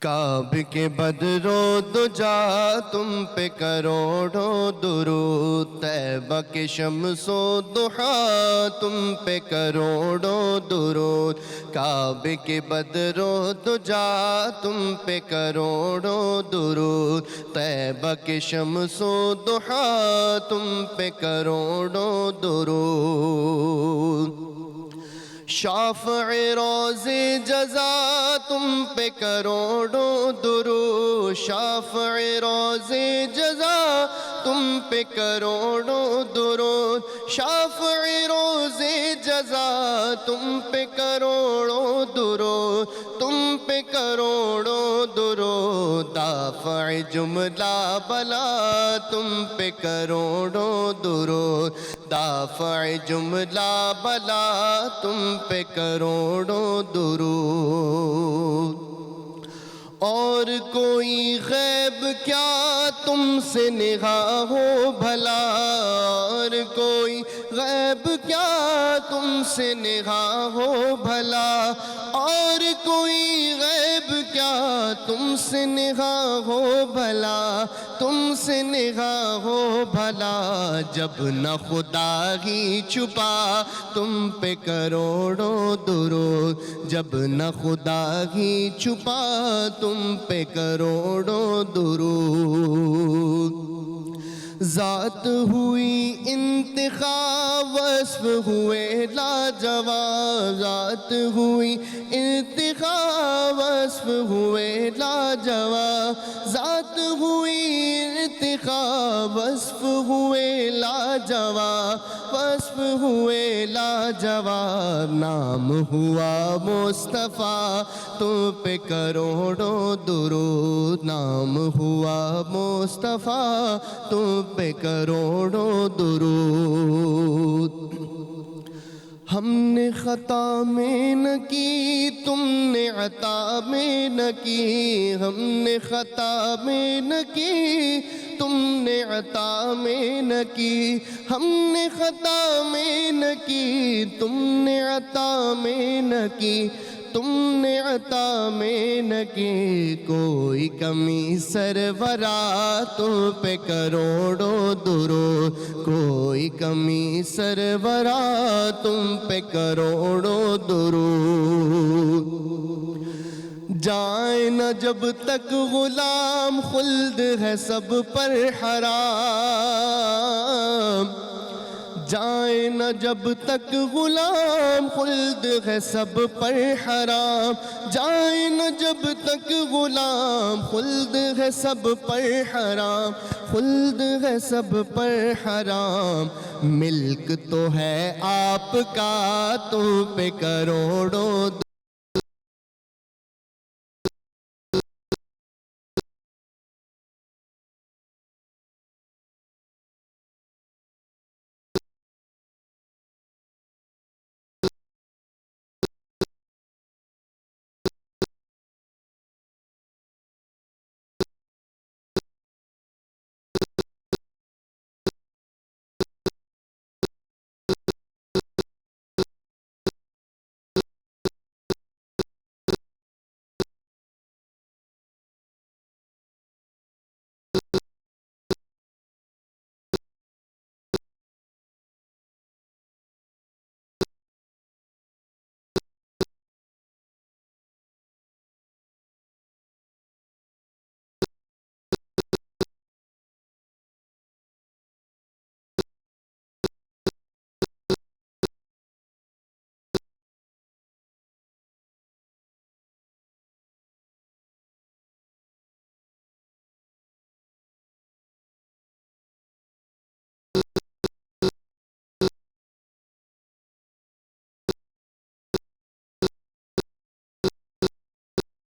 کعب کے بدرو دجا تم پہ کروڑوں درود، طیبہ کے شمس و ضحیٰ تم پہ کروڑوں درود، کعب کے بدرو دجا تم پہ کروڑوں درود، طیبہ کے شمس و ضحیٰ تم پہ کروڑوں درود، شافع روز جزا تم پہ کروڑوں درود، شافع روز جزا تم پہ کروڑوں درود، شافع روز جزا تم پہ کروڑوں درود، تم پہ کروڑوں درود، دافع جملہ بلا تم پہ کروڑوں درود، دافع جملہ بلا تم پہ کروڑوں درود، اور کوئی غیب کیا تم سے نگاہ ہو بھلا، اور کوئی غیب کیا تم سے نگاہ ہو بھلا، اور کوئی غیب کیا تم سے نگاہ ہو بھلا، تم سے نگاہ ہو بھلا، جب نہ خدا ہی چھپا تم پہ کروڑوں درود، جب نہ خدا ہی چھپا تم پہ کروڑوں درود، ذات ہوئی انتخاب وصف ہوئے لاجواب، ذات ہوئی انتخاب وصف ہوئے لاجواب، ذات ہوئی انتخاب وصف ہوئے لاجواب، وصف ہوئے لاجواب، نام ہوا مصطفیٰ تم پہ کروڑوں درود، نام ہوا مصطفیٰ تم پہ کروڑوں درود، ہم نے خطا میں نہ کی تم نے عطا میں نہ کی، ہم نے خطا میں نہ کی تم نے عطا میں نہ کی، ہم نے خطا میں نہ کی تم نے عطا میں نہ کی، تم نے عطا میں نہ کی، کوئی کمی سرورا تم پہ کروڑوں درود، کوئی کمی سرورا تم پہ کروڑوں درود، جائیں نہ جب تک غلام خلد ہے سب پر حرام، جائیں نہ جب تک غلام خلد ہے سب پر حرام، جائیں نہ جب تک غلام خلد ہے سب پر حرام، خلد ہے سب پر حرام، ملک تو ہے آپ کا تم پہ کروڑوں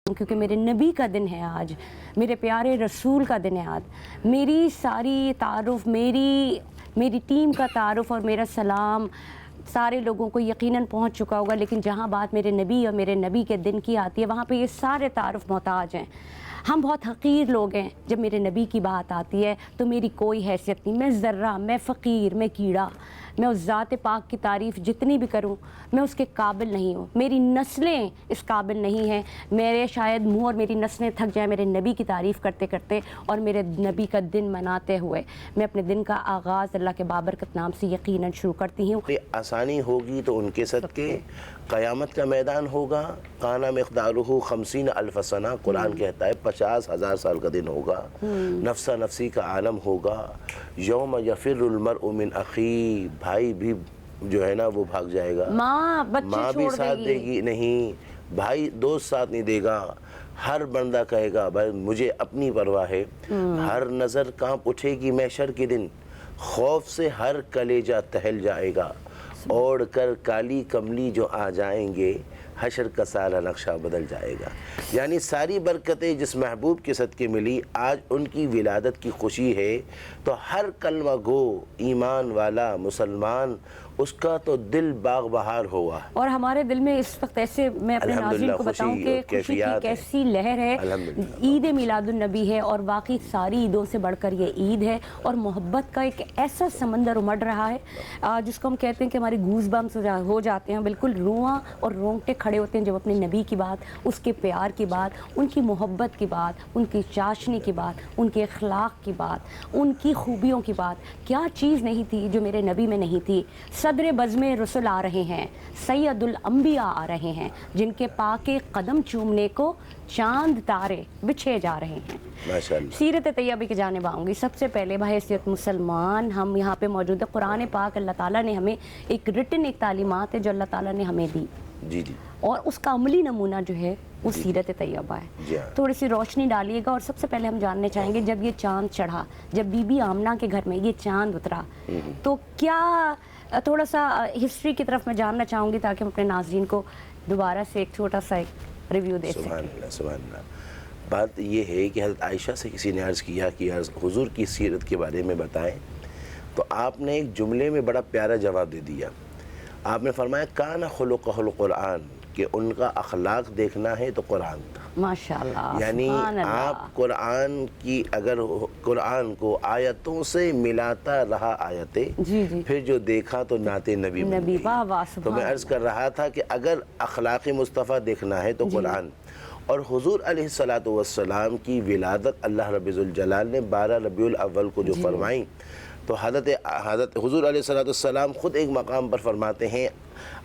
کیونکہ میرے نبی کا دن ہے آج، میرے پیارے رسول کا دن ہے آج، میری ساری تعارف، میری ٹیم کا تعارف اور میرا سلام سارے لوگوں کو یقیناً پہنچ چکا ہوگا، لیکن جہاں بات میرے نبی اور میرے نبی کے دن کی آتی ہے وہاں پہ یہ سارے تعارف محتاج ہیں۔ ہم بہت حقیر لوگ ہیں، جب میرے نبی کی بات آتی ہے تو میری کوئی حیثیت نہیں، میں ذرہ، میں فقیر، میں کیڑا، میں اس ذات پاک کی تعریف جتنی بھی کروں میں اس کے قابل نہیں ہوں، میری نسلیں اس قابل نہیں ہیں، میرے شاید منہ اور میری نسلیں تھک جائیں میرے نبی کی تعریف کرتے کرتے اور میرے نبی کا دن مناتے ہوئے۔ میں اپنے دن کا آغاز اللہ کے بابرکت نام سے یقیناً شروع کرتی ہوں۔ آسانی ہوگی تو ان کے صدقے قیامت کا میدان ہوگا، کانا مقدارہ 50,000 سنہ، قرآن کہتا ہے 50,000 سال کا دن ہوگا، نفسا نفسی کا عالم ہوگا، یوم یفر المرء من اخی، بھائی بھی جو ہے نا وہ بھاگ جائے گا، ماں بچے ماں بھی چھوڑ ساتھ دے گی نہیں، بھائی دوست ساتھ نہیں دے گا، ہر بندہ کہے گا بھائی مجھے اپنی پرواہ ہے، ہر نظر کانپ اٹھے گی محشر کے دن، خوف سے ہر کلیجہ تہل جائے گا، اوڑھ کر کالی کملی جو آ جائیں گے حشر کا سارا نقشہ بدل جائے گا۔ یعنی ساری برکتیں جس محبوب کے صدقے ملی، آج ان کی ولادت کی خوشی ہے تو ہر کلمہ گو ایمان والا مسلمان اس کا تو دل باغ بہار ہوا۔ اور ہمارے دل میں اس وقت ایسے میں اپنے ناظرین کو بتاؤں کہ خوشی کی کیسی لہر ہے، عید میلاد النبی ہے اور واقعی ساری عیدوں سے بڑھ کر یہ عید ہے، اور محبت کا ایک ایسا سمندر امڑ رہا ہے جس کو ہم کہتے ہیں کہ ہمارے گوز بمس ہو جاتے ہیں، بالکل رواں اور رونگٹے کھڑے ہوتے ہیں جب اپنے نبی کی بات، اس کے پیار کی بات، ان کی محبت کی بات، ان کی چاشنی کی بات، ان کے اخلاق کی بات، ان کی خوبیوں کی بات۔ کیا چیز نہیں تھی جو میرے نبی میں نہیں تھی؟ صدر بزم رسول آ رہے ہیں، سید الانبیاء آ رہے ہیں، جن کے پاک قدم چومنے کو چاند تارے بچھے جا رہے ہیں۔ ماشاءاللہ۔ سیرت طیبہ کے جانب آؤں گی۔ سب سے پہلے بحیثیت مسلمان ہم یہاں پہ موجود ہے، قرآن پاک اللہ تعالیٰ نے ہمیں ایک رٹن ایک تعلیمات ہے جو اللہ تعالیٰ نے ہمیں دی، جی جی، اور اس کا عملی نمونہ جو ہے وہ سیرت طیبہ ہے۔ جی ہاں۔ تھوڑی سی روشنی ڈالیے گا۔ اور سب سے پہلے ہم جاننے چاہیں گے جب یہ چاند چڑھا، جب بی بی آمنہ کے گھر میں یہ چاند اترا، تو کیا تھوڑا سا ہسٹری کی طرف میں جاننا چاہوں گی تاکہ ہم اپنے ناظرین کو دوبارہ سے ایک چھوٹا سا ایک ریویو دے سکیں۔ سبحان اللہ سبحان اللہ۔ بات یہ ہے کہ حضرت عائشہ سے کسی نے عرض کیا کہ حضور کی سیرت کے بارے میں بتائیں، تو آپ نے ایک جملے میں بڑا پیارا جواب دے دیا۔ آپ نے فرمایا کان خلقہ القرآن، کہ ان کا اخلاق دیکھنا ہے تو قرآن تھا۔ ماشاءاللہ، یعنی سبحان اللہ۔ آپ قرآن کی اگر قرآن کو آیتوں سے ملاتا رہا آیتیں، جی جی، پھر جو دیکھا تو نعت نبی بن نبی، گئی۔ واہ واہ، تو سبحان میں عرض کر رہا تھا کہ اگر اخلاق مصطفیٰ دیکھنا ہے تو قرآن، اور حضور علیہ السلام کی ولادت اللہ رب الجلال نے 12 ربیع الاول کو جو فرمائیں، تو حضرت حضور علیہ السلام خود ایک مقام پر فرماتے ہیں،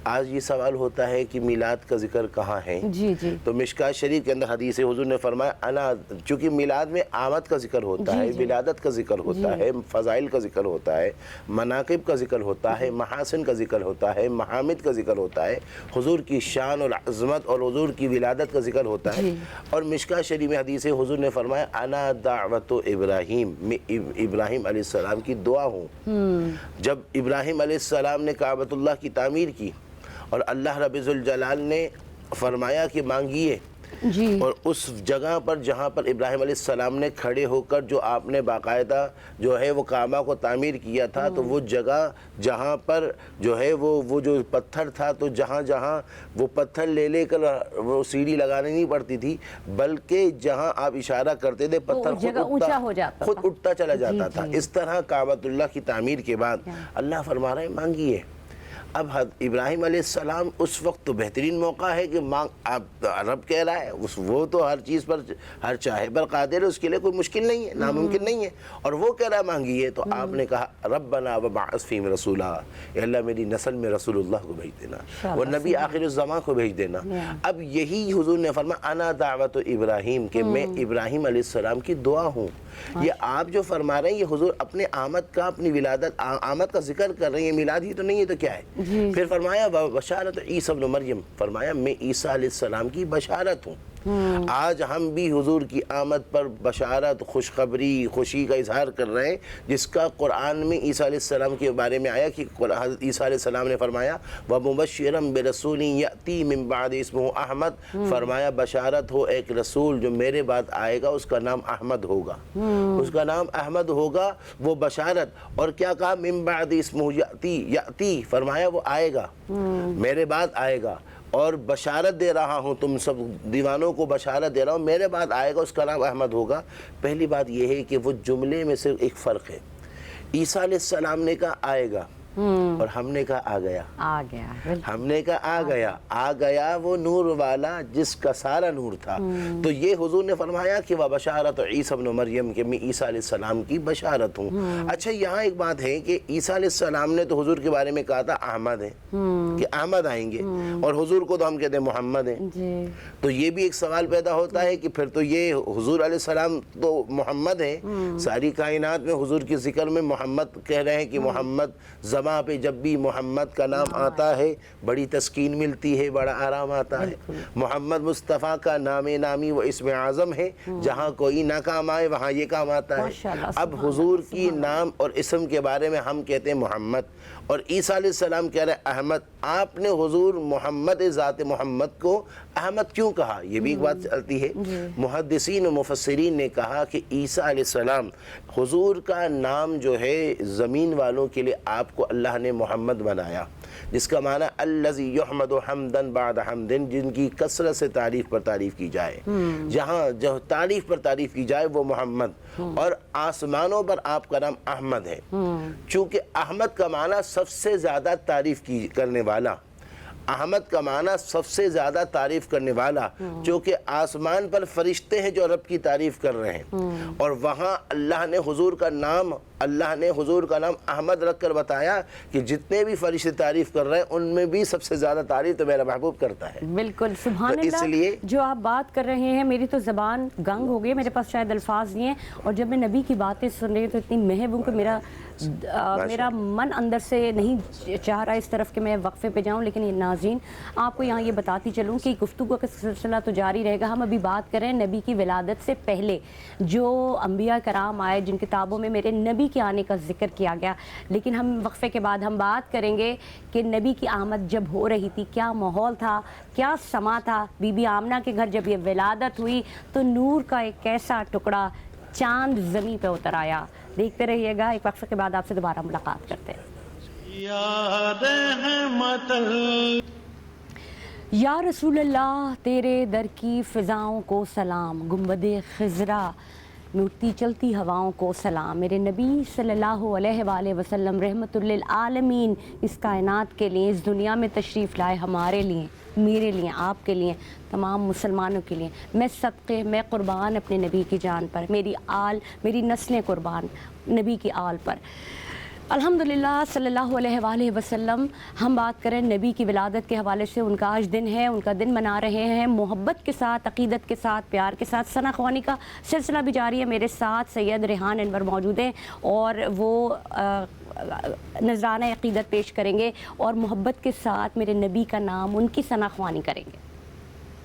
آج یہ سوال ہوتا ہے کہ میلاد کا ذکر کہاں ہے؟ جی جی، تو مشکات شریف کے اندر حدیث حضور نے فرمایا انا، چونکہ میلاد میں آمد کا ذکر ہوتا ہے، ولادت کا ذکر ہوتا ہے، فضائل کا ذکر ہوتا ہے، مناقب کا ذکر ہوتا ہے، محاسن کا ذکر ہوتا ہے، محامد کا ذکر ہوتا ہے، حضور کی شان اور عظمت اور حضور کی ولادت کا ذکر ہوتا ہے۔ اور مشکات شریف میں حدیث حضور نے فرمایا انا دعوت ابراہیم، میں ابراہیم علیہ السلام کی دعا ہوں۔ جب ابراہیم علیہ السلام نے کعبۃ اللہ کی تعمیر کی اور اللہ رب الجلال نے فرمایا کہ مانگیے، جی، اور اس جگہ پر جہاں پر ابراہیم علیہ السلام نے کھڑے ہو کر جو آپ نے باقاعدہ جو ہے وہ کعبہ کو تعمیر کیا تھا، تو وہ جگہ جہاں پر جو ہے وہ جو پتھر تھا، تو جہاں جہاں وہ پتھر لے کر وہ سیڑھی لگانی نہیں پڑتی تھی، بلکہ جہاں آپ اشارہ کرتے تھے پتھر خود اٹھتا چلا جاتا تھا۔ اس طرح کعبۃ اللہ کی تعمیر کے بعد اللہ فرما رہے ہیں مانگیے۔ اب ابراہیم علیہ السلام اس وقت تو بہترین موقع ہے کہ اب رب کہہ رہا ہے، وہ تو ہر چیز پر ہر چاہے پر قادر ہے، اس کے لیے کوئی مشکل نہیں ہے، ناممکن نہیں ہے، اور وہ کہہ رہا ہے مانگیے، تو آپ نے کہا ربنا وبعث فیہم رسولا، اے اللہ میری نسل میں رسول اللہ کو بھیج دینا، اور نبی آخر الزمان کو بھیج دینا۔ اب یہی حضور نے فرمایا انا دعوت ابراہیم، کہ میں ابراہیم علیہ السلام کی دعا ہوں۔ یہ آپ جو فرما رہے ہیں یہ حضور اپنے آمد کا، اپنی ولادت آمد کا ذکر کر رہے ہیں، میلاد ہی تو نہیں ہے تو کیا ہے؟ پھر فرمایا بشارت عیسیٰ ابن مریم، فرمایا میں عیسیٰ علیہ السلام کی بشارت ہوں۔ آج ہم بھی حضور کی آمد پر بشارت، خوشخبری، خوشی کا اظہار کر رہے ہیں، جس کا قرآن میں عیسیٰ علیہ السلام کے بارے میں آیا کہ حضرت عیسیٰ علیہ السلام نے فرمایا وَمُبَشِّرًا بِرَسُولٍ يَأْتِي مِن بَعْدِ اسْمُهُ احمد، فرمایا بشارت ہو ایک رسول جو میرے بعد آئے گا، اس کا نام احمد ہوگا، اس کا نام احمد ہوگا، وہ بشارت۔ اور کیا کہا من بعد اسمہ یأتی، فرمایا وہ آئے گا، میرے بعد آئے گا، اور بشارت دے رہا ہوں، تم سب دیوانوں کو بشارت دے رہا ہوں، میرے بعد آئے گا، اس کا نام احمد ہوگا۔ پہلی بات یہ ہے کہ وہ جملے میں سے ایک فرق ہے، عیسیٰ علیہ السلام نے کہا آئے گا، اور ہم نے کہا آ گیا، آ گیا، ہم نے کہا آ گیا وہ نور والا جس کا سارا نور تھا۔ تو یہ حضور نے فرمایا کہ وَبَشَارَةُ عِیسیٰ ابن مریم، کہ میں عیسیٰ علیہ السلام کی بشارت ہوں۔ اچھا یہاں ایک بات ہے کہ عیسیٰ علیہ السلام نے تو حضور کے بارے میں کہا تھا احمد ہیں، کہ احمد آئیں گے، اور حضور کو تو ہم کہتے ہیں محمد ہیں۔ جی تو یہ بھی ایک سوال پیدا ہوتا ہے کہ پھر تو یہ حضور علیہ السلام تو محمد ہیں، ساری کائنات میں حضور کے ذکر میں محمد کہہ رہے ہیں کہ محمد، زباں پہ جب بھی محمد کا نام آتا ہے بڑی تسکین ملتی ہے، بڑا آرام آتا ہے۔ محمد مصطفیٰ کا نام نامی و اسم اعظم ہے، جہاں کوئی نہ کام آئے وہاں یہ کام آتا ہے۔ اب حضور کی نام اور اسم کے بارے میں ہم کہتے ہیں محمد، اور عیسیٰ علیہ السلام کہہ رہے ہیں احمد۔ آپ نے حضور محمد ذات محمد کو احمد کیوں کہا؟ یہ بھی ایک بات چلتی ہے۔ محدثین و مفسرین نے کہا کہ عیسیٰ علیہ السلام، حضور کا نام جو ہے زمین والوں کے لیے آپ کو اللہ نے محمد بنایا، جس کا معنی الذی یحمد حمدا بعد حمد، جن کی کثرت سے تعریف پر تعریف کی جائے، جہاں جو تعریف پر تعریف کی جائے وہ محمد، اور آسمانوں پر آپ کا نام احمد ہے، چونکہ احمد کا معنی سب سے زیادہ تعریف کرنے والا، احمد کا معنی سب سے زیادہ تعریف کرنے والا، چونکہ آسمان پر فرشتے ہیں جو رب کی تعریف کر رہے ہیں، اور وہاں اللہ نے حضور کا نام احمد رکھ کر بتایا کہ جتنے بھی فرشتے تعریف کر رہے ہیں ان میں بھی سب سے زیادہ تعریف تو میرا محبوب کرتا ہے۔ بالکل سبحان تو اس اللہ، لیے جو آپ بات کر رہے ہیں میری تو زبان گنگ ہو گئی، میرے پاس شاید الفاظ نہیں ہیں، اور جب میں نبی کی باتیں سن رہی ہوں تو اتنی محب ہوں کہ میرا من اندر سے نہیں چاہ رہا اس طرف کہ میں وقفے پہ جاؤں۔ لیکن یہ ناظرین آپ کو یہاں یہ بتاتی چلوں کہ گفتگو کا سلسلہ تو جاری رہے گا۔ ہم ابھی بات کر رہے ہیں نبی کی ولادت سے پہلے جو انبیاء کرام آئے، جن کتابوں میں میرے نبی کے آنے کا ذکر کیا گیا، لیکن ہم وقفے کے بعد ہم بات کریں گے کہ نبی کی آمد جب ہو رہی تھی کیا ماحول تھا، کیا سما تھا۔ بی بی آمنہ کے گھر جب یہ ولادت ہوئی تو نور کا ایک ایسا ٹکڑا چاند زمین پہ اتر آیا۔ دیکھتے رہیے گا، ایک وقفے کے بعد آپ سے دوبارہ ملاقات کرتے ہیں۔ یا رسول اللہ تیرے در کی فضاؤں کو سلام، گنبد خضرا میں اٹھتی چلتی ہواؤں کو سلام۔ میرے نبی صلی اللہ علیہ وآلہ وسلم رحمت للعالمین اس کائنات کے لیے، اس دنیا میں تشریف لائے، ہمارے لیے، میرے لیے، آپ کے لیے، تمام مسلمانوں کے لیے۔ میں صدقے، میں قربان اپنے نبی کی جان پر، میری آل، میری نسلیں قربان نبی کی آل پر۔ الحمدللہ صلی اللہ علیہ وآلہ وسلم، ہم بات کریں نبی کی ولادت کے حوالے سے، ان کا آج دن ہے، ان کا دن منا رہے ہیں محبت کے ساتھ، عقیدت کے ساتھ، پیار کے ساتھ۔ ثنا خوانی کا سلسلہ بھی جاری ہے، میرے ساتھ سید ریحان انور موجود ہیں اور وہ نذرانہ عقیدت پیش کریں گے اور محبت کے ساتھ میرے نبی کا نام، ان کی ثنا خوانی کریں گے۔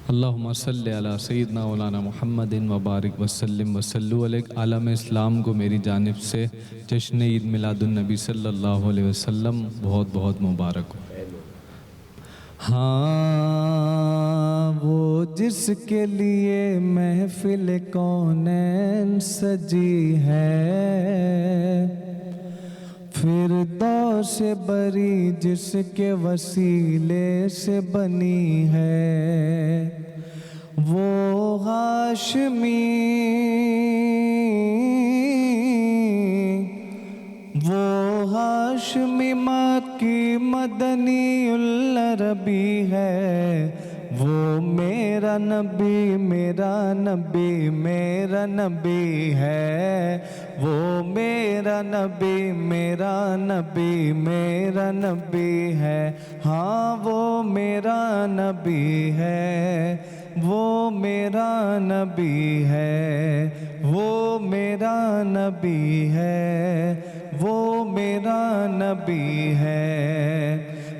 اللہم صلی علی سیدنا مولانا محمد وبارک وسلم وصلو علیہ۔ عالم اسلام کو میری جانب سے جشن عید میلاد النبی صلی اللہ علیہ وسلم بہت بہت مبارک ہو۔ ہاں وہ جس کے لیے محفل کونین سجی ہے، فردوس بری جس کے وسیلے سے بنی ہے، وہ ہاشمی، مکی مدنی العربی ہے، وہ میرا نبی، میرا نبی، میرا نبی ہے، وہ میرا نبی، میرا نبی، میرا نبی ہے۔ ہاں وہ میرا نبی ہے، وہ میرا نبی ہے، وہ میرا نبی ہے، وہ میرا نبی ہے۔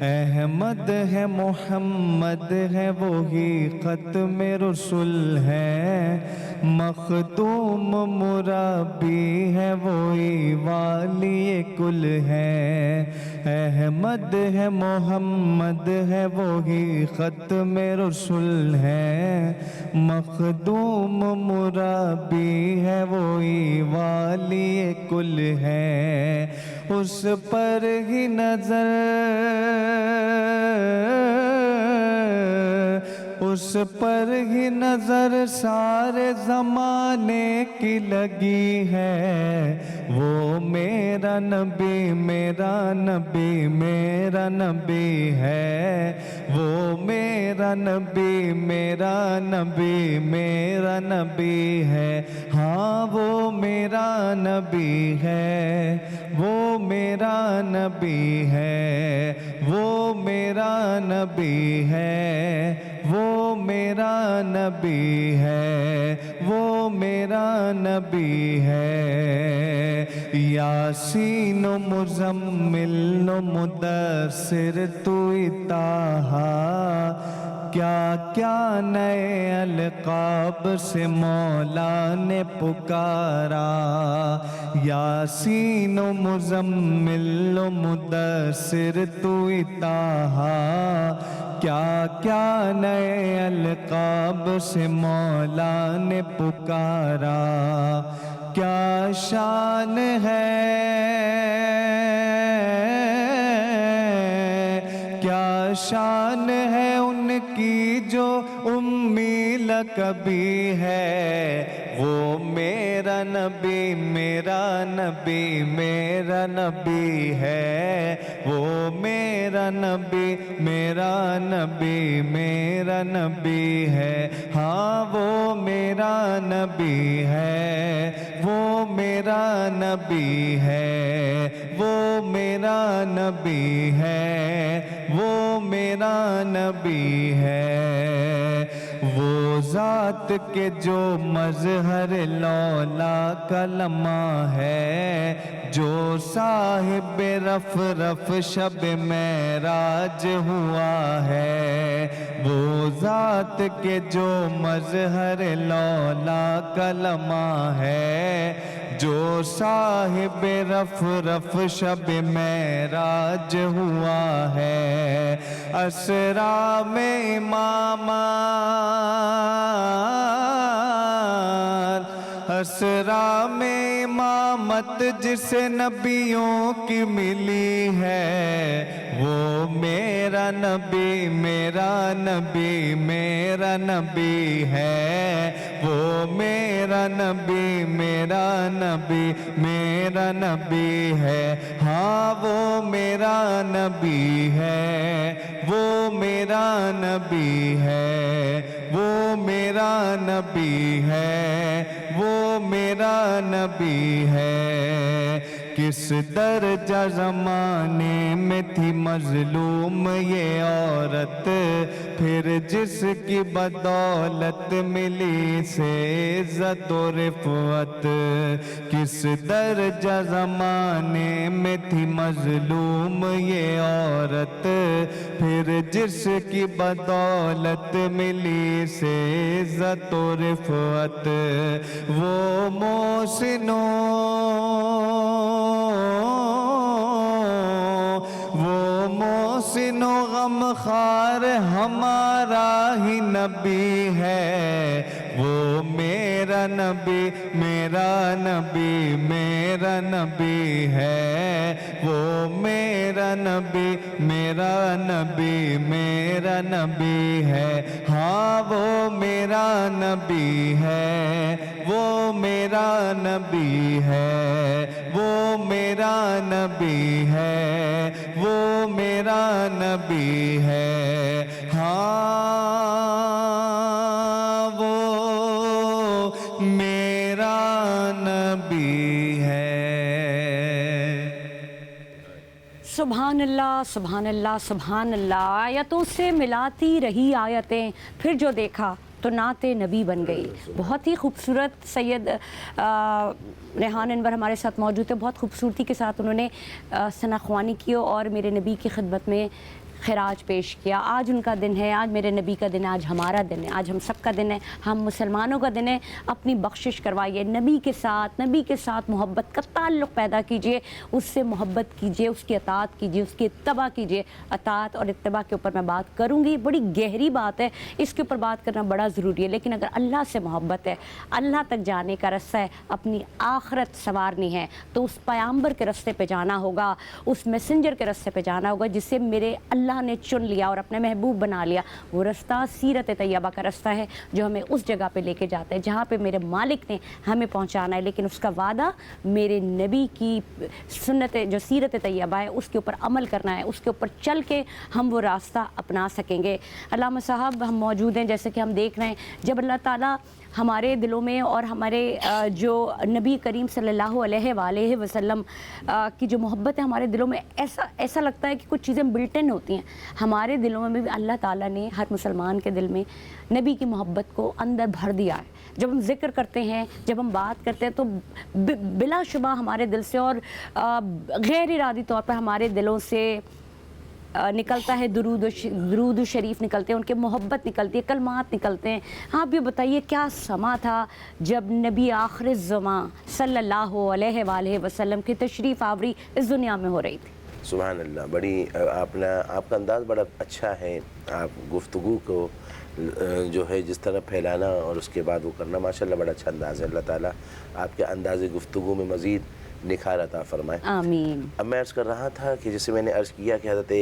احمد ہے، محمد ہے، وہی ختم رسول ہے، مخدوم مرابی ہے، وہی والی کل ہے۔ احمد ہے، محمد ہے، وہی ختم رسول ہے، مخدوم مرابی ہے، وہی والی کل ہے۔ اس پر ہی نظر، اس پر ہی نظر سارے زمانے کی لگی ہے، وہ میرا نبی میرا نبی میرا نبی ہے، وہ میرا نبی میرا نبی میرا نبی ہے، ہاں وہ میرا نبی ہے، وہ میرا نبی ہے، وہ میرا نبی ہے، وہ میرا نبی ہے، وہ میرا نبی ہے۔ یاسین و مزمل و مدثر توئی طٰہٰ، کیا کیا نئے القاب سے مولا نے پکارا، یاسین و مزمل و مدثر توئی طٰہٰ، کیا کیا نئے القاب سے مولا نے پکارا، کیا شان ہے کیا شان ہے ان کی جو امی لقبی ہے، وہ میرا نبی میرا نبی میرا نبی ہے، وہ میرا نبی میرا نبی میرا نبی ہے، ہاں وہ میرا نبی ہے، وہ میرا نبی ہے، وہ میرا نبی ہے، وہ میرا نبی ہے۔ وہ ذات کے جو مظہر لولا کلمہ ہے، جو صاحب رف رف شب معراج ہوا ہے، وہ ذات کے جو مظہر لولا کلمہ ہے، جو صاحب رف رف شب معراج ہوا ہے، اسرا میں امامان، اسرا میں امامت جسے نبیوں کی ملی ہے، وہ میرا نبی میرا نبی میرا نبی ہے، وہ میرا نبی میرا نبی میرا نبی ہے، ہاں وہ میرا نبی ہے، وہ میرا نبی ہے، وہ میرا نبی ہے، وہ میرا نبی ہے۔ کس درجہ زمانے میں تھی مظلوم یہ عورت، پھر جس کی بدولت ملی سے عزت و رفعت، کس درجہ زمانے میں تھی مظلوم یہ عورت، پھر جس کی بدولت ملی سے عزت و رفعت، وہ محسنوں وہ محسن و غمخوار ہمارا ہی نبی ہے، وہ میرا نبی میرا نبی میرا نبی ہے، وہ میرا نبی میرا نبی میرا نبی ہے، ہاں وہ میرا نبی ہے، وہ میرا نبی ہے، وہ میرا نبی ہے، وہ میرا نبی ہے، ہاں وہ میرا نبی ہے۔ سبحان اللہ سبحان اللہ سبحان اللہ۔ آیتوں سے ملاتی رہی آیتیں، پھر جو دیکھا تو نعت نبی بن گئی۔ بہت ہی خوبصورت سید ریحان انور ہمارے ساتھ موجود ہے، بہت خوبصورتی کے ساتھ انہوں نے ثنا خوانی کی اور میرے نبی کی خدمت میں خراج پیش کیا۔ آج ان کا دن ہے، آج میرے نبی کا دن ہے، آج ہمارا دن ہے، آج ہم سب کا دن ہے، ہم مسلمانوں کا دن ہے۔ اپنی بخشش کروائیے نبی کے ساتھ محبت کا تعلق پیدا کیجئے، اس سے محبت کیجئے، اس کی اطاعت کیجئے، اس کی اتباع کیجئے۔ اطاعت اور اتباع کے اوپر میں بات کروں گی، بڑی گہری بات ہے، اس کے اوپر بات کرنا بڑا ضروری ہے، لیکن اگر اللہ سے محبت ہے، اللہ تک جانے کا رستہ ہے، اپنی آخرت سنوارنی ہے، تو اس پیامبر کے رستے پہ جانا ہوگا، اس میسنجر کے رستے پہ جانا ہوگا، جس سے میرے اللہ اللہ نے چن لیا اور اپنے محبوب بنا لیا، وہ رستہ سیرت طیبہ کا رستہ ہے جو ہمیں اس جگہ پہ لے کے جاتا ہے جہاں پہ میرے مالک نے ہمیں پہنچانا ہے، لیکن اس کا وعدہ میرے نبی کی سنت جو سیرت طیبہ ہے اس کے اوپر عمل کرنا ہے، اس کے اوپر چل کے ہم وہ راستہ اپنا سکیں گے۔ علامہ صاحب ہم موجود ہیں، جیسے کہ ہم دیکھ رہے ہیں جب اللہ تعالیٰ ہمارے دلوں میں اور ہمارے جو نبی کریم صلی اللہ علیہ وآلہ وسلم کی جو محبت ہے ہمارے دلوں میں، ایسا لگتا ہے کہ کچھ چیزیں بلٹ ان ہوتی ہیں ہمارے دلوں میں بھی۔ اللہ تعالیٰ نے ہر مسلمان کے دل میں نبی کی محبت کو اندر بھر دیا ہے۔ جب ہم ذکر کرتے ہیں، جب ہم بات کرتے ہیں تو بلا شبہ ہمارے دل سے اور غیر ارادی طور پر ہمارے دلوں سے نکلتا ہے درود و شریف نکلتے ہیں، ان کے محبت نکلتی ہے، کلمات نکلتے ہیں۔ آپ یہ بتائیے کیا سما تھا جب نبی آخر الزمان صلی اللہ علیہ وآلہ وسلم کی تشریف آوری اس دنیا میں ہو رہی تھی؟ سبحان اللہ، بڑی آپ کا انداز بڑا اچھا ہے، آپ گفتگو کو جو ہے جس طرح پھیلانا اور اس کے بعد وہ کرنا ماشاءاللہ بڑا اچھا انداز ہے۔ اللہ تعالیٰ آپ کے انداز گفتگو میں مزید نکھار عطا فرمائے، آمین۔ اب میں عرض کر رہا تھا کہ جسے میں نے عرض کیا کہ حضرت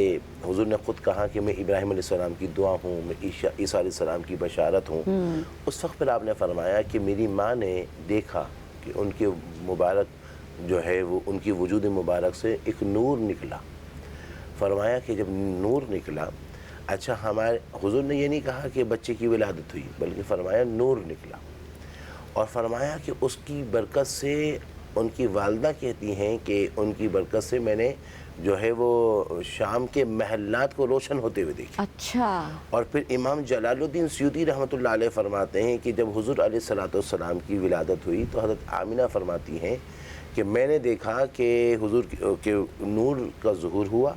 حضور نے خود کہا کہ میں ابراہیم علیہ السلام کی دعا ہوں، میں عیسیٰ علیہ السلام کی بشارت ہوں۔ اس وقت پھر آپ نے فرمایا کہ میری ماں نے دیکھا کہ ان کے مبارک جو ہے وہ ان کی وجود مبارک سے ایک نور نکلا۔ فرمایا کہ جب نور نکلا، اچھا ہمارے حضور نے یہ نہیں کہا کہ بچے کی ولادت ہوئی، بلکہ فرمایا نور نکلا، اور فرمایا کہ اس کی برکت سے، ان کی والدہ کہتی ہیں کہ ان کی برکت سے میں نے جو ہے وہ شام کے محلات کو روشن ہوتے ہوئے دیکھا۔ اچھا۔ اور پھر امام جلال الدین سیوطی رحمۃ اللہ علیہ فرماتے ہیں کہ جب حضور علیہ السلام کی ولادت ہوئی تو حضرت آمینہ فرماتی ہیں کہ میں نے دیکھا کہ حضور کے نور کا ظہور ہوا،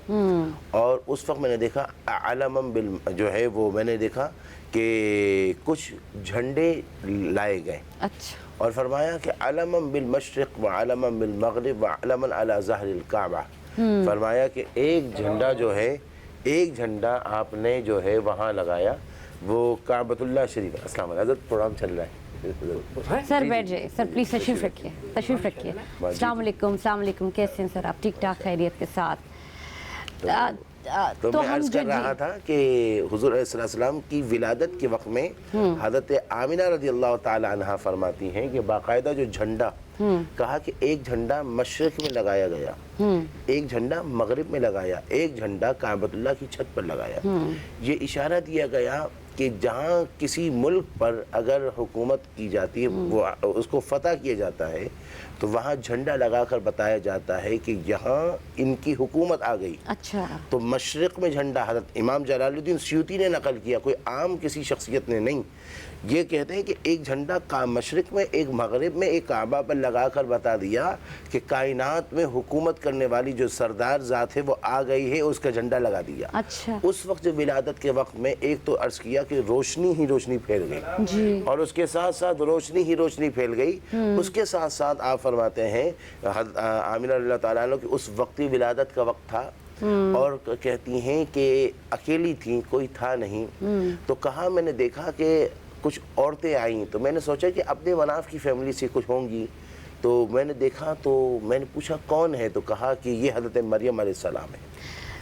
اور اس وقت میں نے دیکھا علمم جو ہے وہ میں نے دیکھا کہ کچھ جھنڈے لائے گئے۔ اچھا۔ اور فرمایا کہ علمم بالمشرق و علمم بالمغرب و علمن علی ظہر الکعبہ، فرمایا کہ ایک جھنڈا جو ہے، ایک جھنڈا آپ نے جو ہے وہاں لگایا، وہ کعبۃ اللہ شریف۔ السلام علیکم، حضرت پروگرام چل رہا ہے، سر بیٹھ جائے، سر پلیز تشریف رکھیے، تشریف رکھیے۔ السلام علیکم، السلام علیکم، کیسے ہیں سر آپ؟ ٹھیک ٹھاک، خیریت کے ساتھ؟ تو میں عرض کر رہا تھا کہ حضور علیہ السلام کی ولادت کے وقت میں حضرت آمینہ رضی اللہ تعالی عنہا فرماتی ہیں کہ باقاعدہ جو جھنڈا کہا کہ ایک جھنڈا مشرق میں لگایا گیا، ایک جھنڈا مغرب میں لگایا، ایک جھنڈا کعبۃ اللہ کی چھت پر لگایا۔ یہ اشارہ دیا گیا کہ جہاں کسی ملک پر اگر حکومت کی جاتی ہے، وہ اس کو فتح کیا جاتا ہے، تو وہاں جھنڈا لگا کر بتایا جاتا ہے کہ یہاں ان کی حکومت آ گئی۔ اچھا۔ تو مشرق میں جھنڈا، حضرت امام جلال الدین سیوطی نے نقل کیا، کوئی عام کسی شخصیت نے نہیں، یہ کہتے ہیں کہ ایک جھنڈا مشرق میں، ایک مغرب میں، ایک کعبہ پر لگا کر بتا دیا کہ کائنات میں حکومت کرنے والی جو سردار ذات ہے وہ آ گئی ہے، اس کا جھنڈا لگا دیا۔ اچھا۔ اس وقت جو ولادت کے وقت میں ایک تو عرض کیا کہ روشنی ہی روشنی پھیل گئی، جی۔ اور اس کے ساتھ ساتھ روشنی ہی روشنی پھیل گئی، اس کے ساتھ ساتھ آپ فرماتے ہیں آمینہ رضی اللہ تعالیٰ عنہ کہ اس وقتی ولادت کا وقت تھا، اور کہتی ہیں کہ اکیلی تھیں، کوئی تھا نہیں، تو کہا میں نے دیکھا کہ کچھ عورتیں آئیں، تو میں نے سوچا کہ اپنے مناف کی فیملی سے کچھ ہوں گی، تو میں نے دیکھا، تو میں نے پوچھا کون ہے، تو کہا کہ یہ حضرت مریم علیہ السلام ہے۔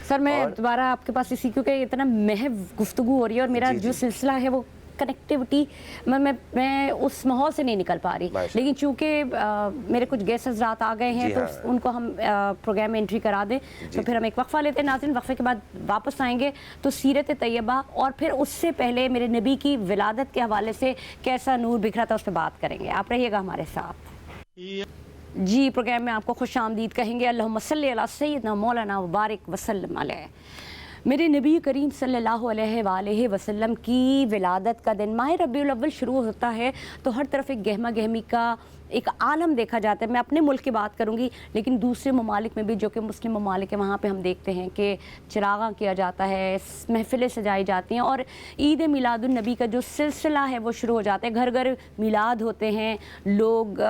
سر میں دوبارہ آپ کے پاس اسی، کیونکہ اتنا محو گفتگو ہو رہی ہے اور میرا جو سلسلہ ہے وہ کنیکٹیوٹی میں اس ماحول سے نہیں نکل پا رہی، لیکن چونکہ میرے کچھ گیسٹ حضرات آ گئے ہیں تو ان کو ہم پروگرام میں انٹری کرا دیں، تو پھر ہم ایک وقفہ لیتے ہیں ناظرین، وقفے کے بعد واپس آئیں گے تو سیرت طیبہ اور پھر اس سے پہلے میرے نبی کی ولادت کے حوالے سے کیسا نور بکھرا تھا اس پہ بات کریں گے۔ آپ رہیے گا ہمارے ساتھ۔ جی، پروگرام میں آپ کو خوش آمدید کہیں گے۔ اللہم صلی علی سیدنا مولانا وبارک وسلم علیہ۔ میرے نبی کریم صلی اللہ علیہ وآلہ وسلم کی ولادت کا دن ماہ ربیع الاول شروع ہوتا ہے تو ہر طرف ایک گہما گہمی کا ایک عالم دیکھا جاتا ہے۔ میں اپنے ملک کی بات کروں گی، لیکن دوسرے ممالک میں بھی جو کہ مسلم ممالک ہیں وہاں پہ ہم دیکھتے ہیں کہ چراغاں کیا جاتا ہے، محفلیں سجائی جاتی ہیں، اور عید میلاد النبی کا جو سلسلہ ہے وہ شروع ہو جاتا ہے۔ گھر گھر میلاد ہوتے ہیں، لوگ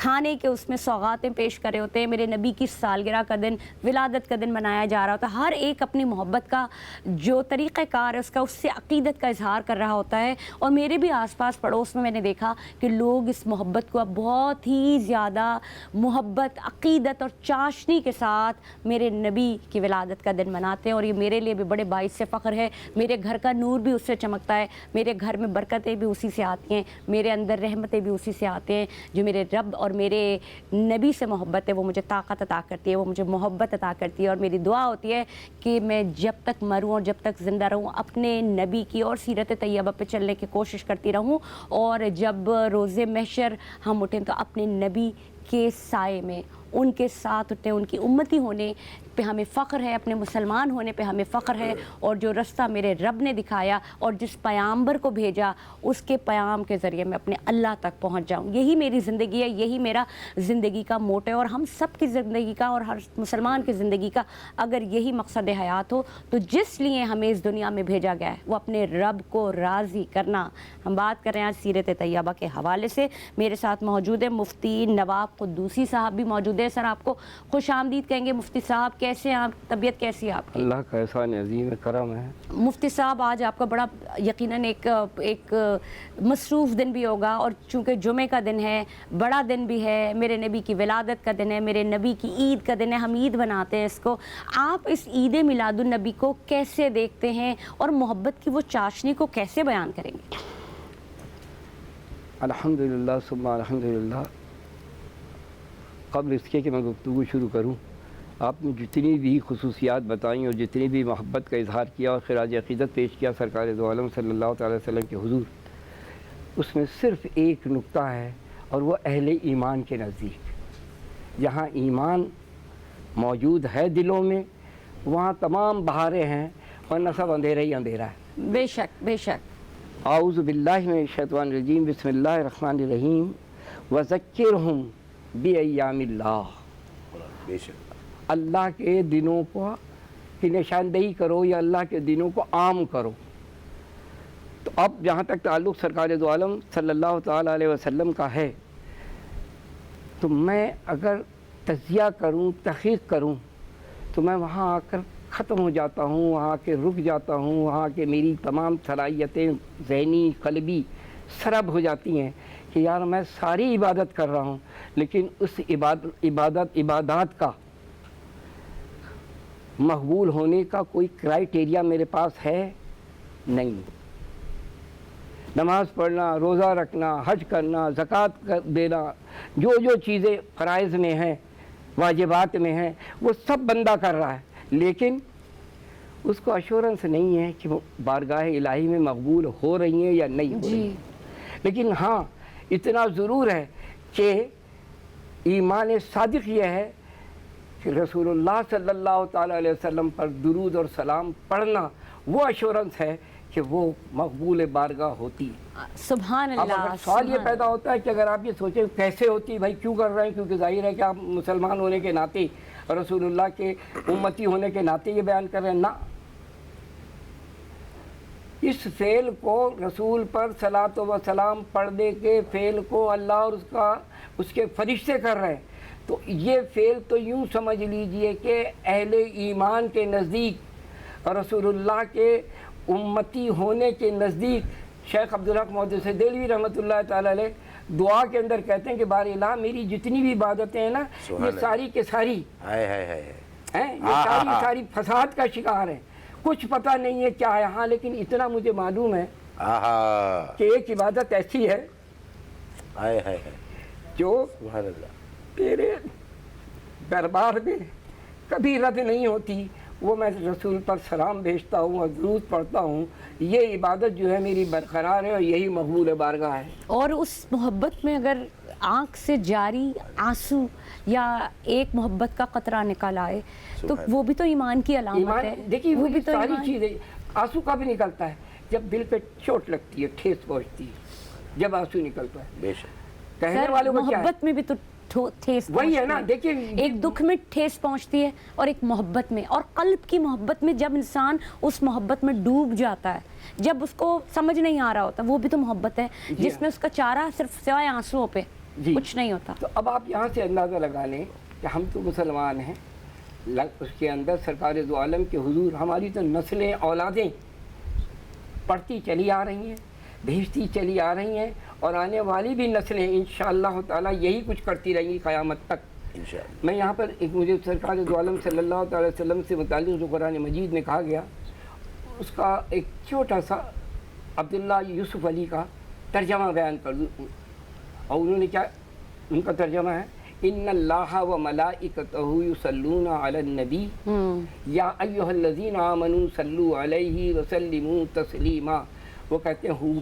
کھانے کے اس میں سوغاتیں پیش کر رہے ہوتے ہیں، میرے نبی کی سالگرہ کا دن، ولادت کا دن منایا جا رہا ہوتا ہے، ہر ایک اپنی محبت کا جو طریقہ کار ہے اس سے عقیدت کا اظہار کر رہا ہوتا ہے. اور میرے بھی آس پاس پڑوس میں نے دیکھا کہ لوگ اس محبت کو اب بہت ہی زیادہ محبت، عقیدت اور چاشنی کے ساتھ میرے نبی کی ولادت کا دن مناتے ہیں، اور یہ میرے لیے بھی بڑے باعث سے فخر ہے. میرے گھر کا نور بھی اس سے چمکتا ہے، میرے گھر میں برکتیں بھی اسی سے آتی ہیں، میرے اندر رحمتیں بھی اسی سے آتے ہیں. جو میرے رب اور میرے نبی سے محبت ہے وہ مجھے طاقت عطا کرتی ہے، وہ مجھے محبت عطا کرتی ہے. اور میری دعا ہوتی ہے کہ میں جب تک مروں اور جب تک زندہ رہوں اپنے نبی کی اور سیرت طیبہ پہ چلنے کی کوشش کرتی رہوں، اور جب روز محشر ہم اٹھیں تو اپنے نبی کے سائے میں ان کے ساتھ اٹھیں. ان کی امتی ہونے پہ ہمیں فخر ہے، اپنے مسلمان ہونے پہ ہمیں فخر ہے، اور جو رستہ میرے رب نے دکھایا اور جس پیامبر کو بھیجا اس کے پیام کے ذریعے میں اپنے اللہ تک پہنچ جاؤں. یہی میری زندگی ہے، یہی میرا زندگی کا موٹو ہے. اور ہم سب کی زندگی کا اور ہر مسلمان کی زندگی کا اگر یہی مقصد حیات ہو تو جس لیے ہمیں اس دنیا میں بھیجا گیا ہے وہ اپنے رب کو راضی کرنا. ہم بات کر رہے ہیں آج سیرت طیبہ کے حوالے سے. میرے ساتھ موجود ہے مفتی نواب قدوسی صاحب بھی موجود ہے. سر آپ کو خوش آمدید کہیں گے. مفتی صاحب کیسے ہیں آپ؟ طبیعت کیسی ہے آپ کی؟ اللہ کا احسان عظیم کرم ہے. مفتی صاحب آج آپ کا بڑا یقیناً ایک مصروف دن بھی ہوگا، اور چونکہ جمعے کا دن ہے، بڑا دن بھی ہے، میرے نبی کی ولادت کا دن ہے، میرے نبی کی عید کا دن ہے، ہم عید مناتے ہیں اس کو. آپ اس عید میلاد النبی کو کیسے دیکھتے ہیں اور محبت کی وہ چاشنی کو کیسے بیان کریں گے؟ الحمدللہ ثم الحمدللہ. قبل اس کے کہ میں گفتگو شروع کروں، آپ نے جتنی بھی خصوصیات بتائیں اور جتنی بھی محبت کا اظہار کیا اور خراج عقیدت پیش کیا سرکار دو عالم صلی اللہ تعالی وسلم کے حضور، اس میں صرف ایک نقطہ ہے، اور وہ اہل ایمان کے نزدیک جہاں ایمان موجود ہے دلوں میں وہاں تمام بہاریں ہیں، ورنہ سب اندھیرا ہی اندھیرا ہے. بے شک بے شک. اعوذ باللہ من الشیطان الرجیم. بسم اللہ الرحمن الرحیم. وذکرہم بایام اللہ. بے شک اللہ کے دنوں کو کی نشاندہی کرو یا اللہ کے دنوں کو عام کرو. تو اب جہاں تک تعلق سرکار دو عالم صلی اللہ تعالیٰ علیہ وسلم کا ہے، تو میں اگر تجزیہ کروں، تحقیق کروں، تو میں وہاں آ کر ختم ہو جاتا ہوں، وہاں کے رک جاتا ہوں، وہاں کے میری تمام صلاحیتیں ذہنی قلبی سرب ہو جاتی ہیں کہ یار میں ساری عبادت کر رہا ہوں، لیکن اس عبادات کا مقبول ہونے کا کوئی کرائیٹیریا میرے پاس ہے نہیں. نماز پڑھنا، روزہ رکھنا، حج کرنا، زکوٰۃ دینا، جو چیزیں فرائض میں ہیں، واجبات میں ہیں، وہ سب بندہ کر رہا ہے، لیکن اس کو ایشورنس نہیں ہے کہ وہ بارگاہ الہی میں مقبول ہو رہی ہیں یا نہیں ہو رہی ہیں. لیکن ہاں اتنا ضرور ہے کہ ایمان صادق یہ ہے کہ رسول اللہ صلی اللہ تعالیٰ علیہ وسلم پر درود اور سلام پڑھنا وہ ایشورنس ہے کہ وہ مقبول بارگاہ ہوتی ہے. سبحان اب اللہ. اگر سوال یہ پیدا ہوتا ہے کہ اگر آپ یہ سوچیں کیسے ہوتی، بھائی کیوں کر رہے ہیں، کیونکہ ظاہر ہے کہ آپ مسلمان ہونے کے ناطے اور رسول اللہ کے امتی ہونے کے ناطے یہ بیان کر رہے ہیں. نہ، اس فعل کو رسول پر صلاۃ و سلام پڑھنے کے فعل کو اللہ اور اس کے فرشتے کر رہے ہیں. تو یہ فعل تو یوں سمجھ لیجئے کہ اہل ایمان کے نزدیک اور رسول اللہ کے امتی ہونے کے نزدیک شیخ عبدالحق محدث دہلوی رحمۃ اللہ تعالیٰ علیہ دعا کے اندر کہتے ہیں کہ بار الہ میری جتنی بھی عبادتیں ہیں نا، یہ ساری کے ساری یہ ساری فساد کا شکار ہیں. کچھ پتہ نہیں ہے کیا ہے، ہاں لیکن اتنا مجھے معلوم ہے کہ ایک عبادت ایسی ہے جو تیرے دربار میں کبھی رد نہیں ہوتی، وہ میں رسول پر سلام بھیجتا ہوں اور درود پڑھتا ہوں. یہ عبادت جو ہے میری برقرار ہے اور یہی مقبول بارگاہ ہے. اور اس محبت میں اگر آنکھ سے جاری آنسو یا ایک محبت کا قطرہ نکل آئے تو وہ بھی تو ایمان کی علامت ہے. دیکھیے وہ بھی تو ساری چیزیں، آنسو کا بھی نکلتا ہے جب دل پہ چوٹ لگتی ہے، ٹھیس پہنچتی ہے، جب آنسو نکلتا ہے. بے شک کہنے والوں کو کیا ہے، محبت میں بھی تو ٹھیس وہی ہے نا. دیکھیے ایک دکھ میں ٹھیس پہنچتی ہے اور ایک محبت میں، اور قلب کی محبت میں جب انسان اس محبت میں ڈوب جاتا ہے، جب اس کو سمجھ نہیں آ رہا ہوتا، وہ بھی تو محبت ہے جس میں اس کا چارہ صرف سوائے آنسوؤں پہ جی کچھ نہیں ہوتا. تو اب آپ یہاں سے اندازہ لگا لیں کہ ہم تو مسلمان ہیں، اس کے اندر سرکار دو عالم کے حضور، ہماری تو نسلیں اولادیں پڑھتی چلی آ رہی ہیں، بھیجتی چلی آ رہی ہیں، اور آنے والی بھی نسلیں انشاءاللہ تعالیٰ یہی کچھ کرتی رہیں گی قیامت تک. انشاءاللہ. میں یہاں پر ایک مجھے سرکار دو عالم صلی اللہ تعالی وسلم سے متعلق جو قرآن مجید میں کہا گیا، اس کا ایک چھوٹا سا عبداللہ یوسف علی کا ترجمہ بیان کر دوں. اور انہوں نے کیا، ان کا ترجمہ ہے ان اللہ و ملائکتہ یصلون علی النبی یا ایھا الذین آمنوا صلوا علیہ وسلموا تسلیما. وہ کہتے ہیں who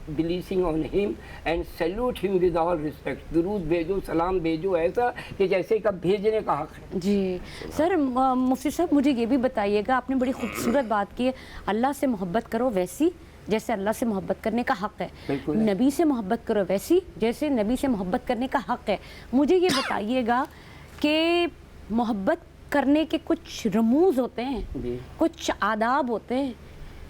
believing on him and salute him with all respect. درود بھیجو، سلام بھیجو ایسا کہ جیسے کہ بھیجنے کا حق ہے. جی سر، مفتی صاحب مجھے یہ بھی بتائیے گا، آپ نے بڑی خوبصورت بات کی ہے، اللہ سے محبت کرو ویسی جیسے اللہ سے محبت کرنے کا حق ہے، نبی سے محبت کرو ویسی جیسے نبی سے محبت کرنے کا حق ہے. مجھے یہ بتائیے گا کہ محبت کرنے کے کچھ رموز ہوتے ہیں، کچھ آداب ہوتے ہیں.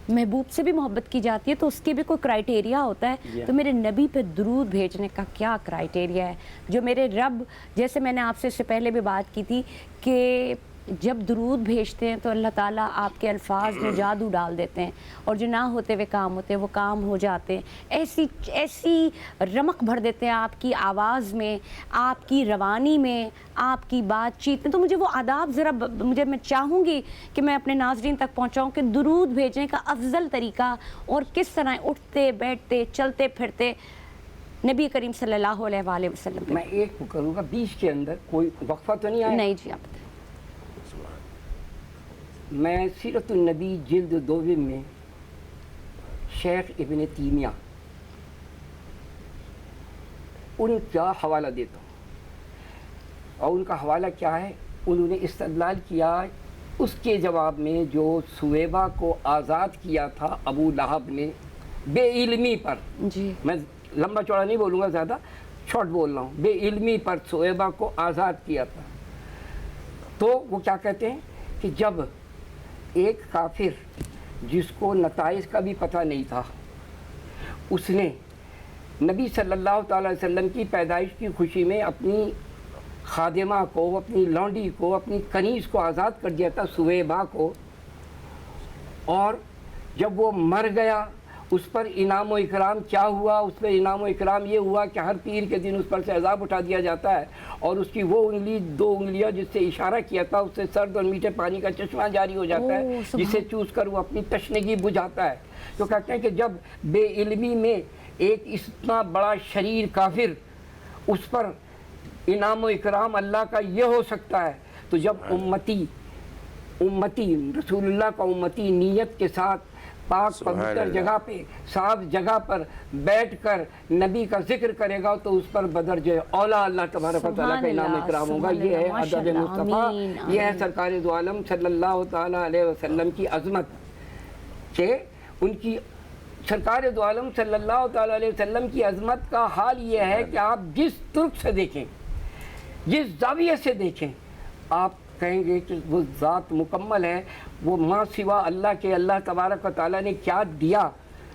محبوب سے بھی محبت کی جاتی ہے تو اس کے بھی کوئی کرائٹیریا ہوتا ہے، تو میرے نبی پہ درود بھیجنے کا کیا کرائٹیریا ہے جو میرے رب، جیسے میں نے آپ سے اس سے پہلے بھی بات کی تھی کہ جب درود بھیجتے ہیں تو اللہ تعالیٰ آپ کے الفاظ میں جادو ڈال دیتے ہیں، اور جو نہ ہوتے ہوئے کام ہوتے ہیں وہ کام ہو جاتے ہیں، ایسی رمق بھر دیتے ہیں آپ کی آواز میں، آپ کی روانی میں، آپ کی بات چیت میں. تو مجھے وہ آداب ذرا میں چاہوں گی کہ میں اپنے ناظرین تک پہنچاؤں کہ درود بھیجنے کا افضل طریقہ اور کس طرح اٹھتے بیٹھتے چلتے پھرتے نبی کریم صلی اللہ علیہ وآلہ وسلم. میں ایک کروں گا، بیچ کے اندر کوئی وقفہ تو نہیں آیا؟ نہیں جی آپ. میں سیرت النبی جلد دوم میں شیخ ابن تیمیہ ان کا حوالہ دیتا ہوں، اور ان کا حوالہ کیا ہے، انہوں نے استدلال کیا اس کے جواب میں جو سویبہ کو آزاد کیا تھا ابو لہب نے بے علمی پر. جی میں لمبا چوڑا نہیں بولوں گا، زیادہ شارٹ بول رہا ہوں. بے علمی پر سویبہ کو آزاد کیا تھا. تو وہ کیا کہتے ہیں کہ جب ایک کافر جس کو نتائج کا بھی پتہ نہیں تھا، اس نے نبی صلی اللہ تعالی وسلم کی پیدائش کی خوشی میں اپنی خادمہ کو، اپنی لونڈی کو، اپنی کنیز کو آزاد کر دیا تھا، سویبہ کو، اور جب وہ مر گیا اس پر انعام و اکرام کیا ہوا؟ اس پر انعام و اکرام یہ ہوا کہ ہر پیر کے دن اس پر سے عذاب اٹھا دیا جاتا ہے، اور اس کی وہ انگلی، دو انگلیاں جس سے اشارہ کیا تھا، اس سے سرد اور میٹھے پانی کا چشمہ جاری ہو جاتا ہے، جسے چوس کر وہ اپنی تشنگی بجھاتا ہے. تو کہتے ہیں کہ جب بے علمی میں ایک اتنا بڑا شریر کافر، اس پر انعام و اکرام اللہ کا یہ ہو سکتا ہے، تو جب امتی رسول اللہ کا امتی نیت کے ساتھ پاک پوتر جگہ پہ، صاف جگہ پر بیٹھ کر نبی کا ذکر کرے گا تو اس پر بدرجہ اولا اللہ تبارک و تعالیٰ کا انعام اکرام ہوگا. یہ ہے ادب مصطفیٰ، یہ ہے سرکار دو عالم صلی اللہ تعالیٰ علیہ وسلم کی عظمت، کہ ان کی سرکار دو عالم صلی اللہ تعالیٰ علیہ وسلم کی عظمت کا حال یہ ہے کہ آپ جس ترک سے دیکھیں، جس زاویے سے دیکھیں، آپ کہیں گے کہ وہ ذات مکمل ہے. وہ ماں سوا اللہ کے اللہ تبارک و تعالیٰ نے کیا دیا.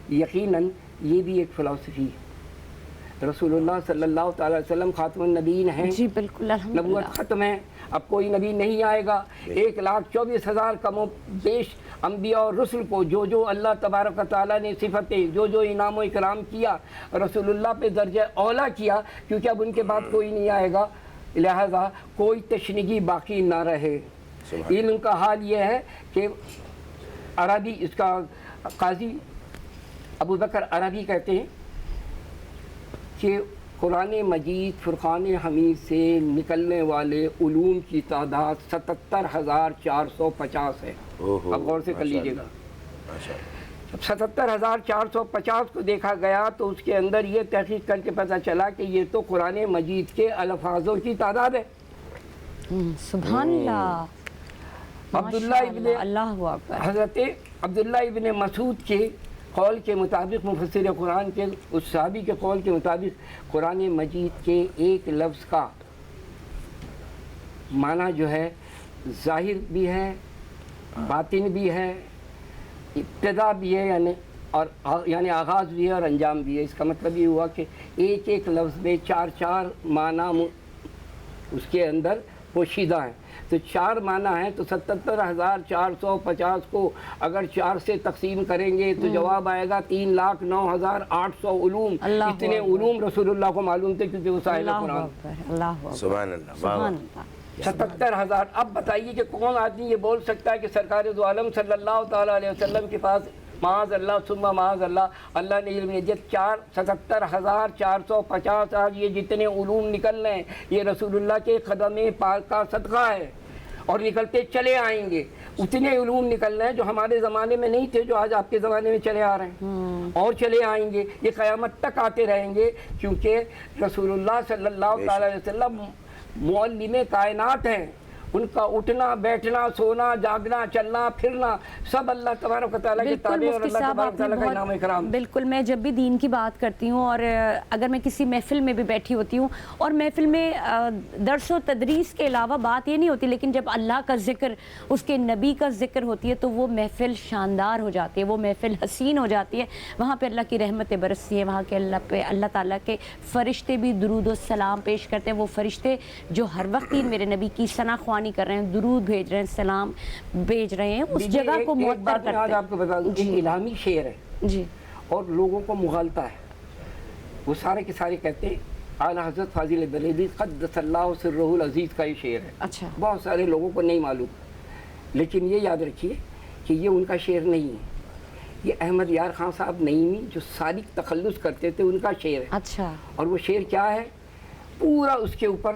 یقیناً یہ بھی ایک فلسفی ہے. رسول اللہ صلی اللہ تعالیٰ علیہ وسلم خاتم النبیین ہیں. جی بالکل، نبوت ختم ہے، اب کوئی نبی نہیں آئے گا. 1,24,000 کم و بیش انبیاء اور رسل کو جو اللہ تبارک و تعالیٰ نے صفتیں، جو انعام و اکرام کیا، رسول اللہ پہ درجہ اولا کیا، کیونکہ اب ان کے بعد کوئی نہیں آئے گا، لہذا کوئی تشنگی باقی نہ رہے. علم کا حال یہ ہے کہ عربی، اس کا قاضی ابو بکر عربی کہتے ہیں کہ قرآن مجید فرقان حمید سے نکلنے والے علوم کی تعداد 77,450 ہے. اب غور سے کر لیجیے گا. جب 77,450 کو دیکھا گیا تو اس کے اندر یہ تحقیق کر کے پتہ چلا کہ یہ تو قرآن مجید کے الفاظوں کی تعداد ہے. سبحان اللہ. حضرت عبداللہ ابن مسعود کے قول کے مطابق، مفسر قرآن کے اس صحابی کے قول کے مطابق، قرآن مجید کے ایک لفظ کا معنی جو ہے ظاہر بھی ہے، باطن بھی ہے، ابتدا بھی ہے، یعنی اور یعنی آغاز بھی ہے اور انجام بھی ہے. اس کا مطلب یہ ہوا کہ ایک ایک لفظ میں 4 معنی اس کے اندر پوشیدہ ہیں. تو 4 معنی ہیں تو 77,450 کو اگر 4 سے تقسیم کریں گے تو جواب آئے گا 3,09,800 علوم. اتنے علوم رسول اللہ کو معلوم تھے کیونکہ وہ صاحب قرآن. سبحان اللہ. 77,000. اب بتائیے کہ کون آدمی یہ بول سکتا ہے کہ سرکار دو عالم صلی اللہ تعالیٰ علیہ وسلم کے پاس معاذ اللہ ثم معاذ اللہ نے علم نجات 77,450 آج یہ جتنے علوم نکل رہے ہیں یہ رسول اللہ کے قدم پاک کا صدقہ ہے اور نکلتے چلے آئیں گے. اتنے علوم نکل رہے ہیں جو ہمارے زمانے میں نہیں تھے جو آج آپ کے زمانے میں چلے آ رہے ہیں اور چلے آئیں گے. یہ قیامت تک آتے رہیں گے کیونکہ رسول اللہ صلی اللہ تعالیٰ علیہ وسلم معلم کائنات ہیں. ان کا اٹھنا بیٹھنا سونا جاگنا چلنا پھرنا سب اللہ تبارک و تعالیٰ کے تابع اور اللہ تبارک و تعالیٰ کا انعام اکرام. بالکل. میں جب بھی دین کی بات کرتی ہوں اور اگر میں کسی محفل میں بھی بیٹھی ہوتی ہوں اور محفل میں درس و تدریس کے علاوہ بات یہ نہیں ہوتی لیکن جب اللہ کا ذکر اس کے نبی کا ذکر ہوتی ہے تو وہ محفل شاندار ہو جاتی ہے, وہ محفل حسین ہو جاتی ہے. وہاں پہ اللہ کی رحمتیں برستی ہیں, وہاں کے اللہ تعالیٰ کے فرشتے بھی درود و سلام پیش کرتے ہیں. وہ فرشتے جو ہر وقت ہی میرے نبی کی ثنا خوانی کر رہے ہیں, درود بھیج رہے ہیں, سلام بھیج رہے ہیں, اس جگہ کو معطر کرتے ہیں. آج آپ کو بتا دوں کہ الہامی شعر ہے جی اور لوگوں کو مغالتا ہے. وہ سارے کے سارے کہتے ہیں اعلیٰ حضرت فاضل بریلوی قدس اللہ سرہ العزیز کا یہ شعر ہے. اچھا. بہت سارے لوگوں کو نہیں معلوم لیکن یہ یاد رکھیے کہ یہ ان کا شعر نہیں ہے, یہ احمد یار خان صاحب نعیمی جو سالک تخلص کرتے تھے ان کا شعر ہے. اچھا. اور وہ شعر کیا ہے پورا اس کے اوپر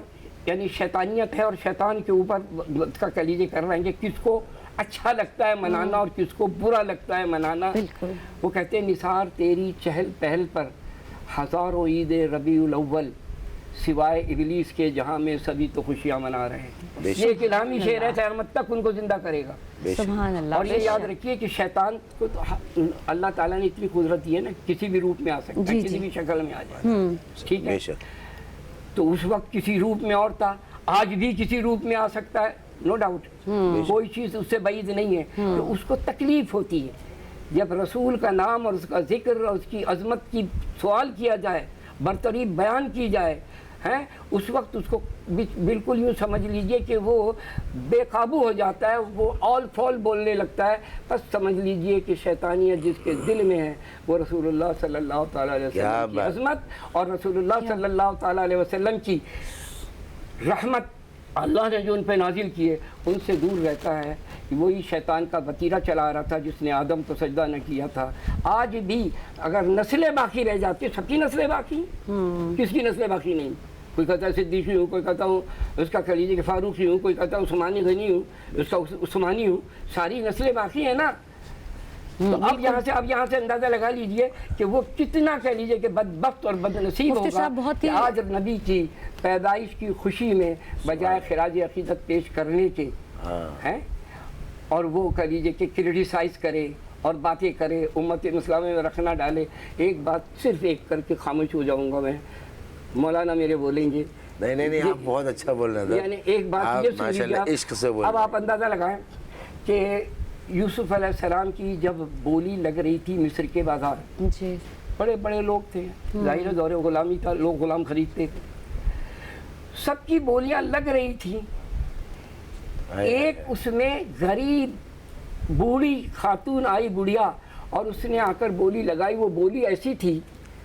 یعنی شیطانیت ہے اور شیطان کے اوپر کا کلیجے کر رہے ہیں کہ کس کو اچھا لگتا ہے منانا اور کس کو برا لگتا ہے منانا. وہ کہتے ہیں نثار تیری چہل پہل پر ہزاروں عید ربیع الاول سوائے ابلیس کے جہاں میں سبھی تو خوشیاں منا رہے ہیں. یہ ایک الہامی شعر ہے, قیامت تک ان کو زندہ کرے گا. سبحان اللہ. اور یہ یاد رکھیے کہ شیطان کو تو اللہ تعالیٰ نے اتنی قدرت دی ہے نا کسی بھی روپ میں آ سکتا ہے, کسی بھی شکل میں آ جائے. ٹھیک ہے. تو اس وقت کسی روپ میں اور تھا, آج بھی کسی روپ میں آ سکتا ہے, نو ڈاؤٹ. کوئی چیز اس سے بعید نہیں ہے. تو اس کو تکلیف ہوتی ہے جب رسول کا نام اور اس کا ذکر اور اس کی عظمت کی سوال کیا جائے, برتری بیان کی جائے, ہیں اس وقت اس کو بالکل یوں سمجھ لیجئے کہ وہ بے قابو ہو جاتا ہے, وہ آل فال بولنے لگتا ہے. بس سمجھ لیجئے کہ شیطانیت جس کے دل میں ہے وہ رسول اللہ صلی اللہ تعالیٰ علیہ وسلم کی عظمت اور رسول اللہ صلی اللہ تعالیٰ علیہ وسلم کی رحمت اللہ نے جو ان پہ نازل کیے ان سے دور رہتا ہے. وہی شیطان کا وتیرہ چلا رہا تھا جس نے آدم کو سجدہ نہ کیا تھا. آج بھی اگر نسلیں باقی رہ جاتی, سب کی نسلیں باقی, کس کی نسلیں باقی نہیں. کوئی کہتا ہے صدیقی ہوں, کوئی کہتا ہوں اس کا کہہ لیجیے کہ فاروقی ہوں, کوئی کہتا ہے عثمانی غنی ہوں, اس کا عثمانی ہوں, ساری نسلیں باقی ہیں نا. تو اب یہاں سے اندازہ لگا لیجئے کہ وہ کتنا کہہ لیجئے کہ بدبخت اور بدنصیب ہوگا کہ آج نبی کی پیدائش کی خوشی میں بجائے خراج عقیدت پیش کرنے کے ہیں اور وہ کہہ لیجئے کہ کرٹیسائز کرے اور باتیں کرے, امت مسلمہ میں رکھنا ڈالے. ایک بات صرف ایک کر کے خاموش ہو جاؤں گا میں, مولانا میرے بولیں گے. نہیں آپ بہت اچھا بول رہے ہیں. یعنی ایک بات یہ سن لیجیے, عشق سے بول. اب آپ اندازہ لگائیں کہ یوسف علیہ السلام کی جب بولی لگ رہی تھی مصر کے بازار, بڑے بڑے لوگ تھے, ظاہر دور غلامی تھا, لوگ غلام خریدتے تھے, سب کی بولیاں لگ رہی تھیں. ایک اس میں غریب بوڑھی خاتون آئی, بڑھیا, اور اس نے آ کر بولی لگائی. وہ بولی ایسی تھی,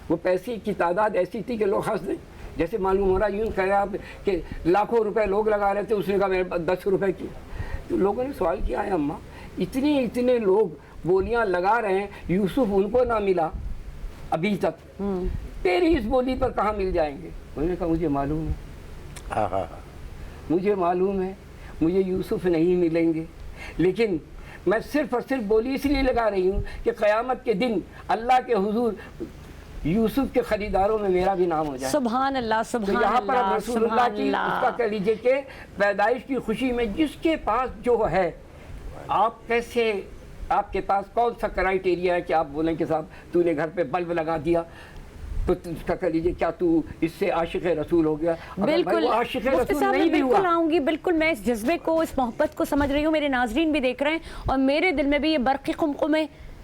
وہ پیسے کی تعداد ایسی تھی کہ لوگ ہنس دیں. جیسے معلوم ہو رہا یوں کہہ رہا کہ لاکھوں روپے لوگ لگا رہے تھے, اس نے کہا میں 10 روپے کی. تو لوگوں نے سوال کیا ہے اماں اتنے لوگ بولیاں لگا رہے ہیں, یوسف ان کو نہ ملا ابھی تک, تیری اس بولی پر کہاں مل جائیں گے؟ انہوں نے کہا مجھے معلوم ہے, مجھے معلوم ہے مجھے یوسف نہیں ملیں گے, لیکن میں صرف اور صرف بولی اس لیے لگا رہی ہوں کہ قیامت کے دن اللہ کے حضور یوسف کے خریداروں میں میرا بھی نام ہو جائے. سبحان اللہ. سبحان اللہ. یہاں پر رسول اللہ کی اس کا کہہ لیجئے کہ پیدائش کی خوشی میں جس کے پاس جو ہے, آپ کیسے, آپ کے پاس کون سا کرائیٹیریا ہے کہ آپ بولیں کہ صاحب تو نے گھر پہ بلب لگا دیا تو اس کا کہہ لیجیے کیا تو اس سے عاشق رسول ہو گیا؟ بالکل عاشق رسول نہیں بھی ہوا. بالکل آؤں گی, بالکل میں اس جذبے کو, اس محبت کو سمجھ رہی ہوں. میرے ناظرین بھی دیکھ رہے ہیں اور میرے دل میں بھی یہ برق قمقمے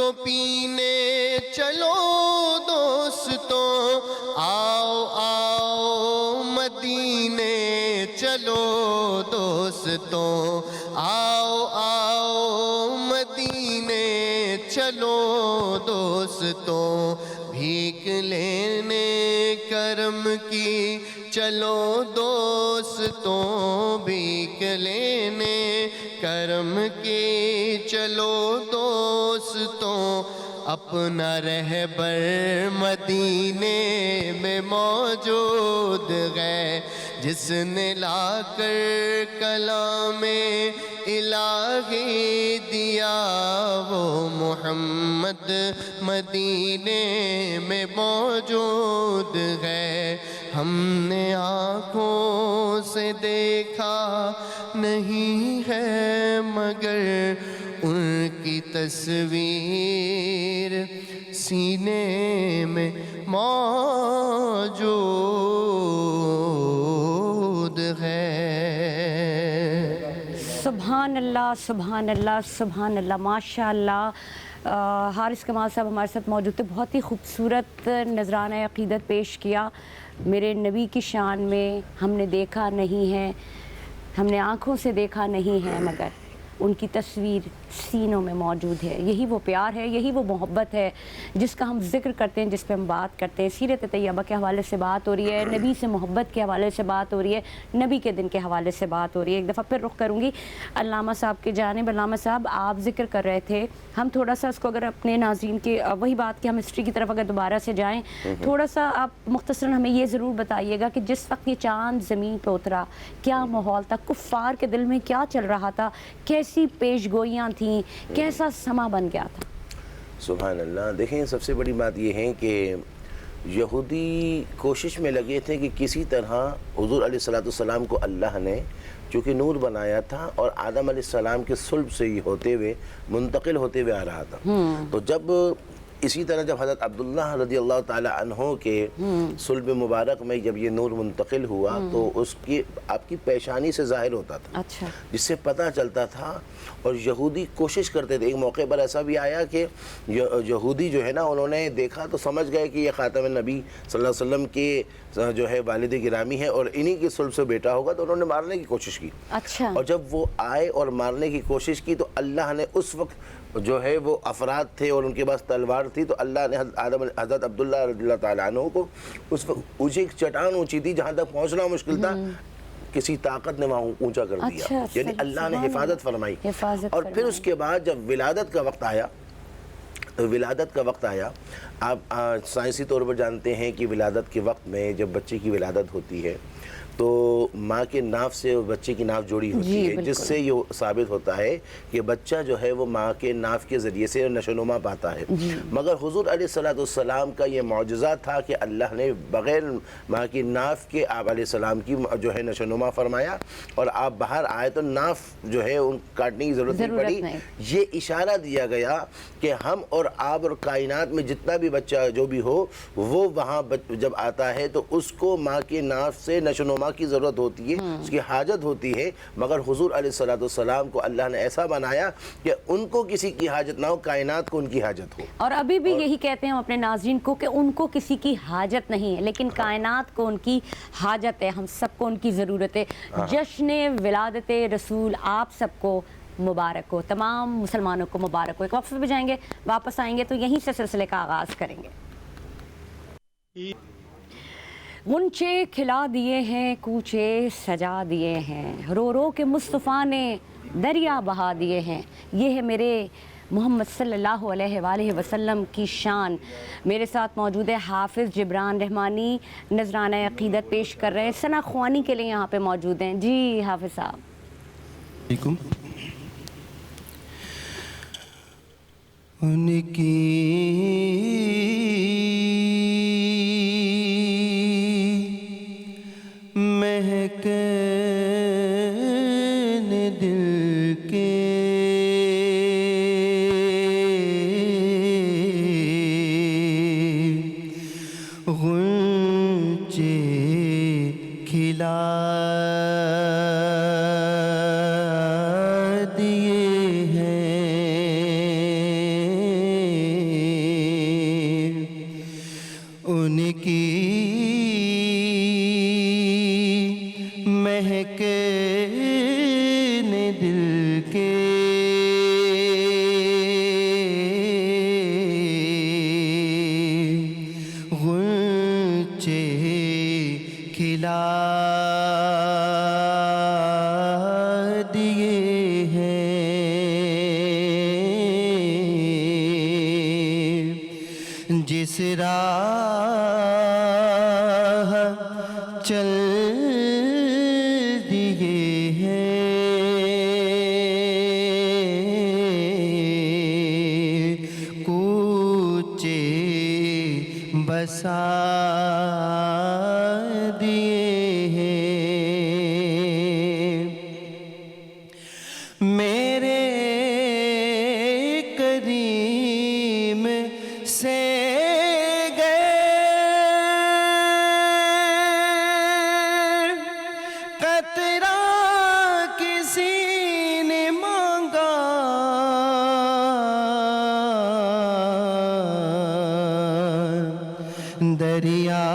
کو پینے چلو دوستوں، آؤ آؤ مدینے چلو دوستوں، آؤ آؤ مدینے چلو دوستوں، بھیک لینے کرم کی چلو دوستوں، بھیک لینے کرم کی چلو دوستوں، اپنا رہبر مدینے میں موجود ہے، جس نے لا کر کلام الہی دیا، وہ محمد مدینے میں موجود ہے۔ ہم نے آنکھوں سے دیکھا نہیں ہے مگر ان کی تصویر سینے میں موجود ہے۔ سبحان اللہ سبحان اللہ سبحان اللہ، ماشاء اللہ۔ حارث کمال صاحب ہمارے ساتھ موجود تھے، بہت ہی خوبصورت نذرانہ عقیدت پیش کیا۔ میرے نبی کی شان میں ہم نے دیکھا نہیں ہے، ہم نے آنکھوں سے دیکھا نہیں ہے مگر ان کی تصویر سینوں میں موجود ہے۔ یہی وہ پیار ہے، یہی وہ محبت ہے جس کا ہم ذکر کرتے ہیں، جس پہ ہم بات کرتے ہیں۔ سیرت طیبہ کے حوالے سے بات ہو رہی ہے، نبی سے محبت کے حوالے سے بات ہو رہی ہے، نبی کے دن کے حوالے سے بات ہو رہی ہے۔ ایک دفعہ پھر رخ کروں گی علامہ صاحب کی جانب۔ علامہ صاحب، آپ ذکر کر رہے تھے، ہم تھوڑا سا اس کو اگر اپنے ناظرین کی وہی بات کہ ہم ہسٹری کی طرف اگر دوبارہ سے جائیں، تھوڑا سا آپ مختصراً ہمیں یہ ضرور بتائیے گا کہ جس وقت یہ چاند زمین پہ اترا کیا ماحول تھا، کفار کے دل میں کیا چل رہا تھا، کیسی پیش گوئیاں تھیں، کیسا سما بن گیا تھا؟ سبحان اللہ۔ دیکھیں، سب سے بڑی بات یہ ہے کہ یہودی کوشش میں لگے تھے کہ کسی طرح حضور علیہ السلام کو اللہ نے چونکہ نور بنایا تھا اور آدم علیہ السلام کے صلب سے ہی ہوتے ہوئے منتقل ہوتے ہوئے آ رہا تھا، تو جب اسی طرح جب حضرت عبداللہ رضی اللہ تعالی عنہ کے صلب مبارک میں جب یہ نور منتقل ہوا تو اس کی آپ کی پیشانی سے ظاہر ہوتا تھا، اچھا، جس سے پتہ چلتا تھا۔ اور یہودی کوشش کرتے تھے، ایک موقع پر ایسا بھی آیا کہ یہودی جو ہے نا، انہوں نے دیکھا تو سمجھ گئے کہ یہ خاتم النبی صلی اللہ علیہ وسلم کے جو ہے والد گرامی ہے اور انہی کے صلب سے بیٹا ہوگا، تو انہوں نے مارنے کی کوشش کی۔ اچھا، اور جب وہ آئے اور مارنے کی کوشش کی تو اللہ نے اس وقت جو ہے وہ افراد تھے اور ان کے پاس تلوار تھی، تو اللہ نے حضرت عبداللہ رضی اللہ تعالیٰ عنہ کو اس وقت ایک چٹان اونچی تھی جہاں تک پہنچنا مشکل تھا، کسی طاقت نے وہاں اونچا کر دیا، اچھا، یعنی اللہ نے حفاظت فرمائی۔ اور پھر اس کے بعد جب ولادت کا وقت آیا، آپ سائنسی طور پر جانتے ہیں کہ ولادت کے وقت میں جب بچے کی ولادت ہوتی ہے تو ماں کے ناف سے بچے کی ناف جوڑی ہوتی ہے، جس سے یہ ثابت ہوتا ہے کہ بچہ جو ہے وہ ماں کے ناف کے ذریعے سے نشو و نما پاتا ہے۔ مگر حضور علیہ السلام کا یہ معجزہ تھا کہ اللہ نے بغیر ماں کی ناف کے آپ علیہ السلام کی جو ہے نشو و نما فرمایا اور آپ باہر آئے تو ناف جو ہے ان کاٹنے کی ضرورت نہیں پڑی۔ یہ اشارہ دیا گیا کہ ہم اور آپ اور کائنات میں جتنا بھی بچہ جو بھی ہو، وہ وہاں جب آتا ہے تو اس کو ماں کے ناف سے نشو و نما کی ضرورت ہوتی ہے، اس کی حاجت ہوتی ہے، مگر حضور علیہ السلام کو اللہ نے ایسا بنایا کہ ان کو کسی کی حاجت نہ ہو، کائنات کو ان کی حاجت ہو۔ اور ابھی بھی یہی کہتے ہیں ہم اپنے ناظرین کو کہ ان کو کسی کی حاجت نہیں ہے، لیکن کائنات کو ان کی حاجت ہے، ہم سب کو ان کی ضرورت ہے۔ جشن ولادت رسول آپ سب کو مبارک ہو، تمام مسلمانوں کو مبارک ہو۔ ایک وقفے پہ جائیں گے، واپس آئیں گے تو یہیں سے سلسلے کا آغاز کریں گے۔ غنچے کھلا دیے ہیں، کوچے سجا دیے ہیں، رو رو کے مصطفیٰ نے دریا بہا دیے ہیں۔ یہ ہے میرے محمد صلی اللہ علیہ وآلہ وسلم کی شان۔ میرے ساتھ موجود ہے حافظ جبران رحمانی، نذرانہ عقیدت پیش کر رہے ہیں، ثنا خوانی کے لیے یہاں پہ موجود ہیں۔ جی حافظ صاحب۔ ان کی مہکن دل کے غنچے کھلا دیے ہیں، دیے ہیں، جس راہ چل دیے ہیں، کوچے بسا دیے ہیں، میرے کریم سے گئے قطرہ کسی نے مانگا، دریا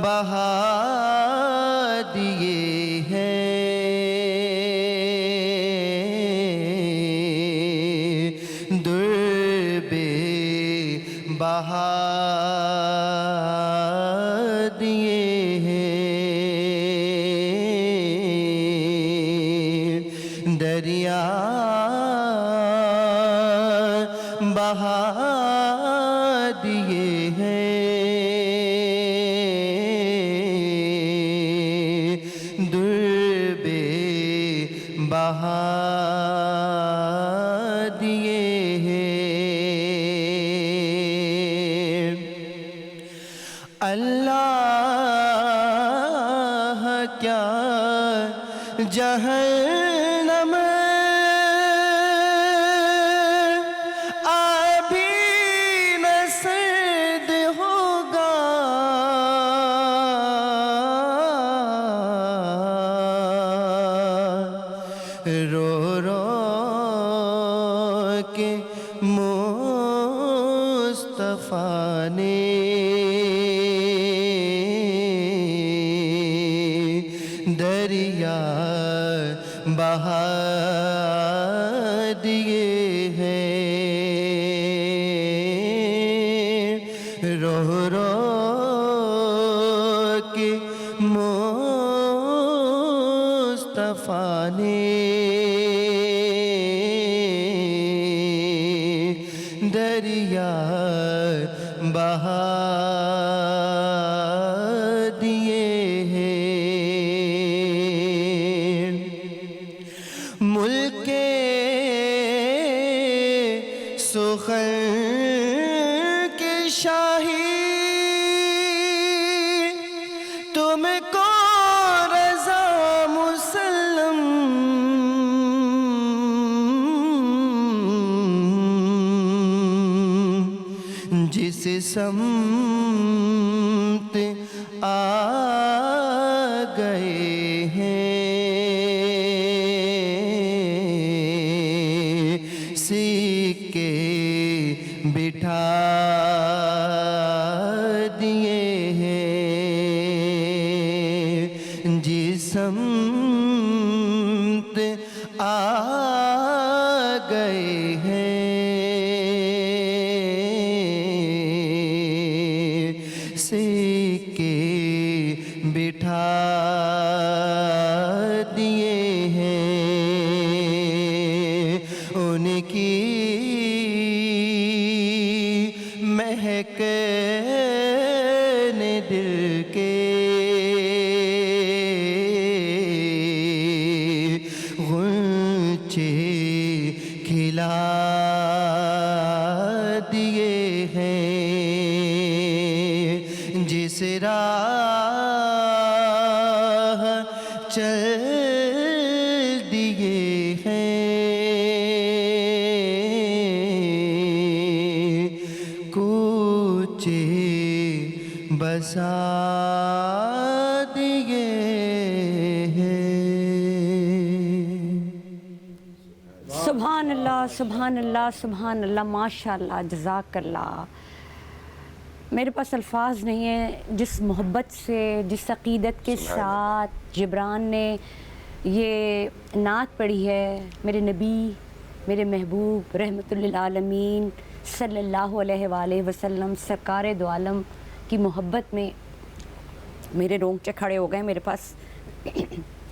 بہا دیے ہیں، در بے بہا دیے ہیں، دریا بہا دیے ہیں، در بے بہا دیے ہیں، اللہ کیا جہنم ابھی نہ سرد ہوگا، رو رو کے مصطفیٰ نے دریا بہا دیے ہیں، رو رو کے مصطفیٰ نے دریا بہا دیے ہیں، ملک سخن کی شاہی تم کو رضا مسلم، جس سمت آ گئے ہیں، سکے بٹھا دیے ہیں، جس سمت آ گئے ہیں، سکے بٹھا دیے ہیں، ان کی مہک نے دل کے غنچے کھلا دیے ہیں، جس راہ چل دیے ہیں، کوچے بسا دیے ہیں۔ سبحان اللہ، سبحان اللہ، سبحان اللہ، ماشاء اللہ، جزاک اللہ۔ میرے پاس الفاظ نہیں ہیں جس محبت سے، جس عقیدت کے ساتھ جبران نے یہ نعت پڑھی ہے میرے نبی، میرے محبوب رحمت للعالمین صلی اللہ علیہ وآلہ وسلم سرکار دو عالم کی محبت میں میرے رونگٹے کھڑے ہو گئے۔ میرے پاس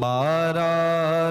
12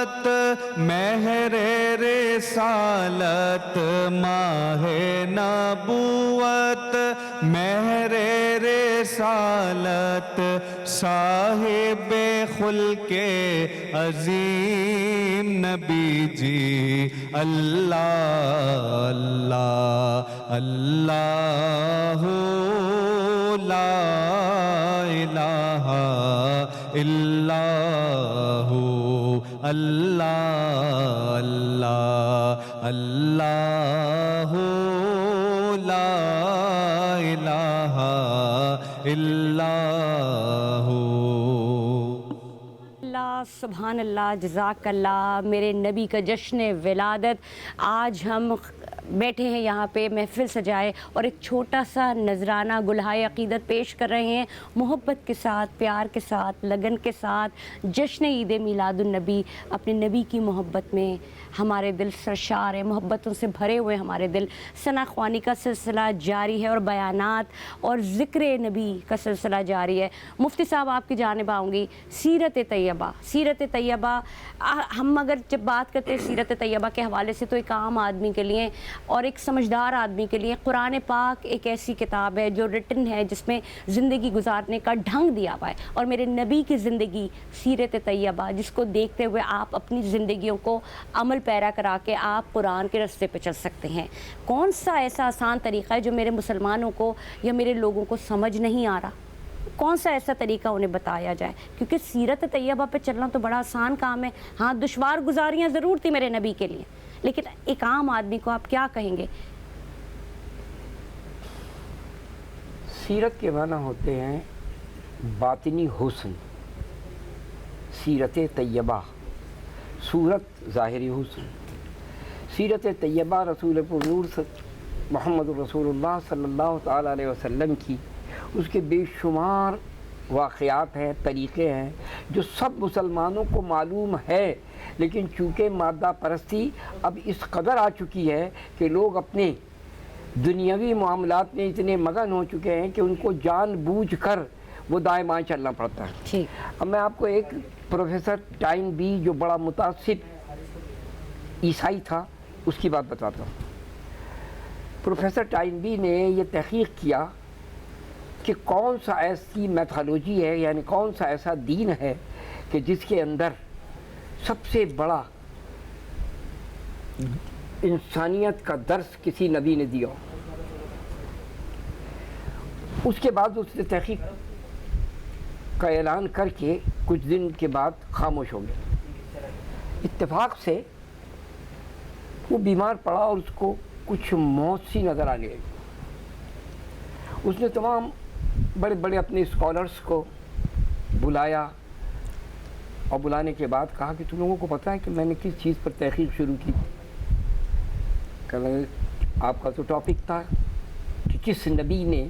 نبوت مہر رسالت ماہ نبوت مہر رسالت صاحب خلق عظیم نبی جی اللہ اللہ اللہ لا الہ الا ہو اللہ اللہ اللہ لا الہ الا ہو۔ اللہ سبحان اللہ، جزاک اللہ۔ میرے نبی کا جشن ولادت، آج ہم بیٹھے ہیں یہاں پہ محفل سجائے اور ایک چھوٹا سا نذرانہ گلہائے عقیدت پیش کر رہے ہیں، محبت کے ساتھ، پیار کے ساتھ، لگن کے ساتھ۔ جشن عید میلاد النبی، اپنے نبی کی محبت میں ہمارے دل سرشار ہیں، محبتوں سے بھرے ہوئے ہمارے دل۔ ثنا خوانی کا سلسلہ جاری ہے اور بیانات اور ذکر نبی کا سلسلہ جاری ہے۔ مفتی صاحب آپ کی جانب آؤں گی۔ سیرت طیبہ، سیرت طیبہ، ہم اگر جب بات کرتے ہیں سیرت طیبہ کے حوالے سے تو ایک عام آدمی کے لیے اور ایک سمجھدار آدمی کے لیے قرآن پاک ایک ایسی کتاب ہے جو ریٹن ہے، جس میں زندگی گزارنے کا ڈھنگ دیا ہوا ہے، اور میرے نبی کی زندگی سیرت طیبہ، جس کو دیکھتے ہوئے آپ اپنی زندگیوں کو عمل پیرا کرا کے آپ قرآن کے راستے پہ چل سکتے ہیں۔ کون سا ایسا آسان طریقہ ہے جو میرے مسلمانوں کو یا میرے لوگوں کو سمجھ نہیں آ رہا؟ کون سا ایسا طریقہ انہیں بتایا جائے؟ کیونکہ سیرت طیبہ پہ چلنا تو بڑا آسان کام ہے، ہاں دشوار گزاریاں ضرور تھی میرے نبی کے لیے، لیکن ایک عام آدمی کو آپ کیا کہیں گے؟ سیرت کے معنی ہوتے ہیں باطنی حسن، سیرت طیبہ، صورت ظاہری حسن۔ سیرت طیبہ رسول پر نور محمد رسول اللہ صلی اللہ تعالیٰ علیہ وسلم کی، اس کے بے شمار واقعات ہیں، طریقے ہیں جو سب مسلمانوں کو معلوم ہے، لیکن چونکہ مادہ پرستی اب اس قدر آ چکی ہے کہ لوگ اپنے دنیاوی معاملات میں اتنے مگن ہو چکے ہیں کہ ان کو جان بوجھ کر وہ دائیں بائیں چلنا پڑتا ہے۔ اب میں آپ کو ایک پروفیسر ٹائن بی جو بڑا متعصب عیسائی تھا اس کی بات بتاتا ہوں۔ پروفیسر ٹائن بی نے یہ تحقیق کیا کہ کون سا ایسی میتھالوجی ہے، یعنی کون سا ایسا دین ہے کہ جس کے اندر سب سے بڑا انسانیت کا درس کسی نبی نے دیا۔ اس کے بعد اس نے تحقیق کا اعلان کر کے کچھ دن کے بعد خاموش ہو گیا۔ اتفاق سے وہ بیمار پڑا اور اس کو کچھ موت سی نظر آنے لگی۔ اس نے تمام بڑے بڑے اپنے اسکالرس کو بلایا اور بلانے کے بعد کہا کہ تم لوگوں کو پتہ ہے کہ میں نے کس چیز پر تحقیق شروع کی؟ آپ کا تو ٹاپک تھا کہ کس نبی نے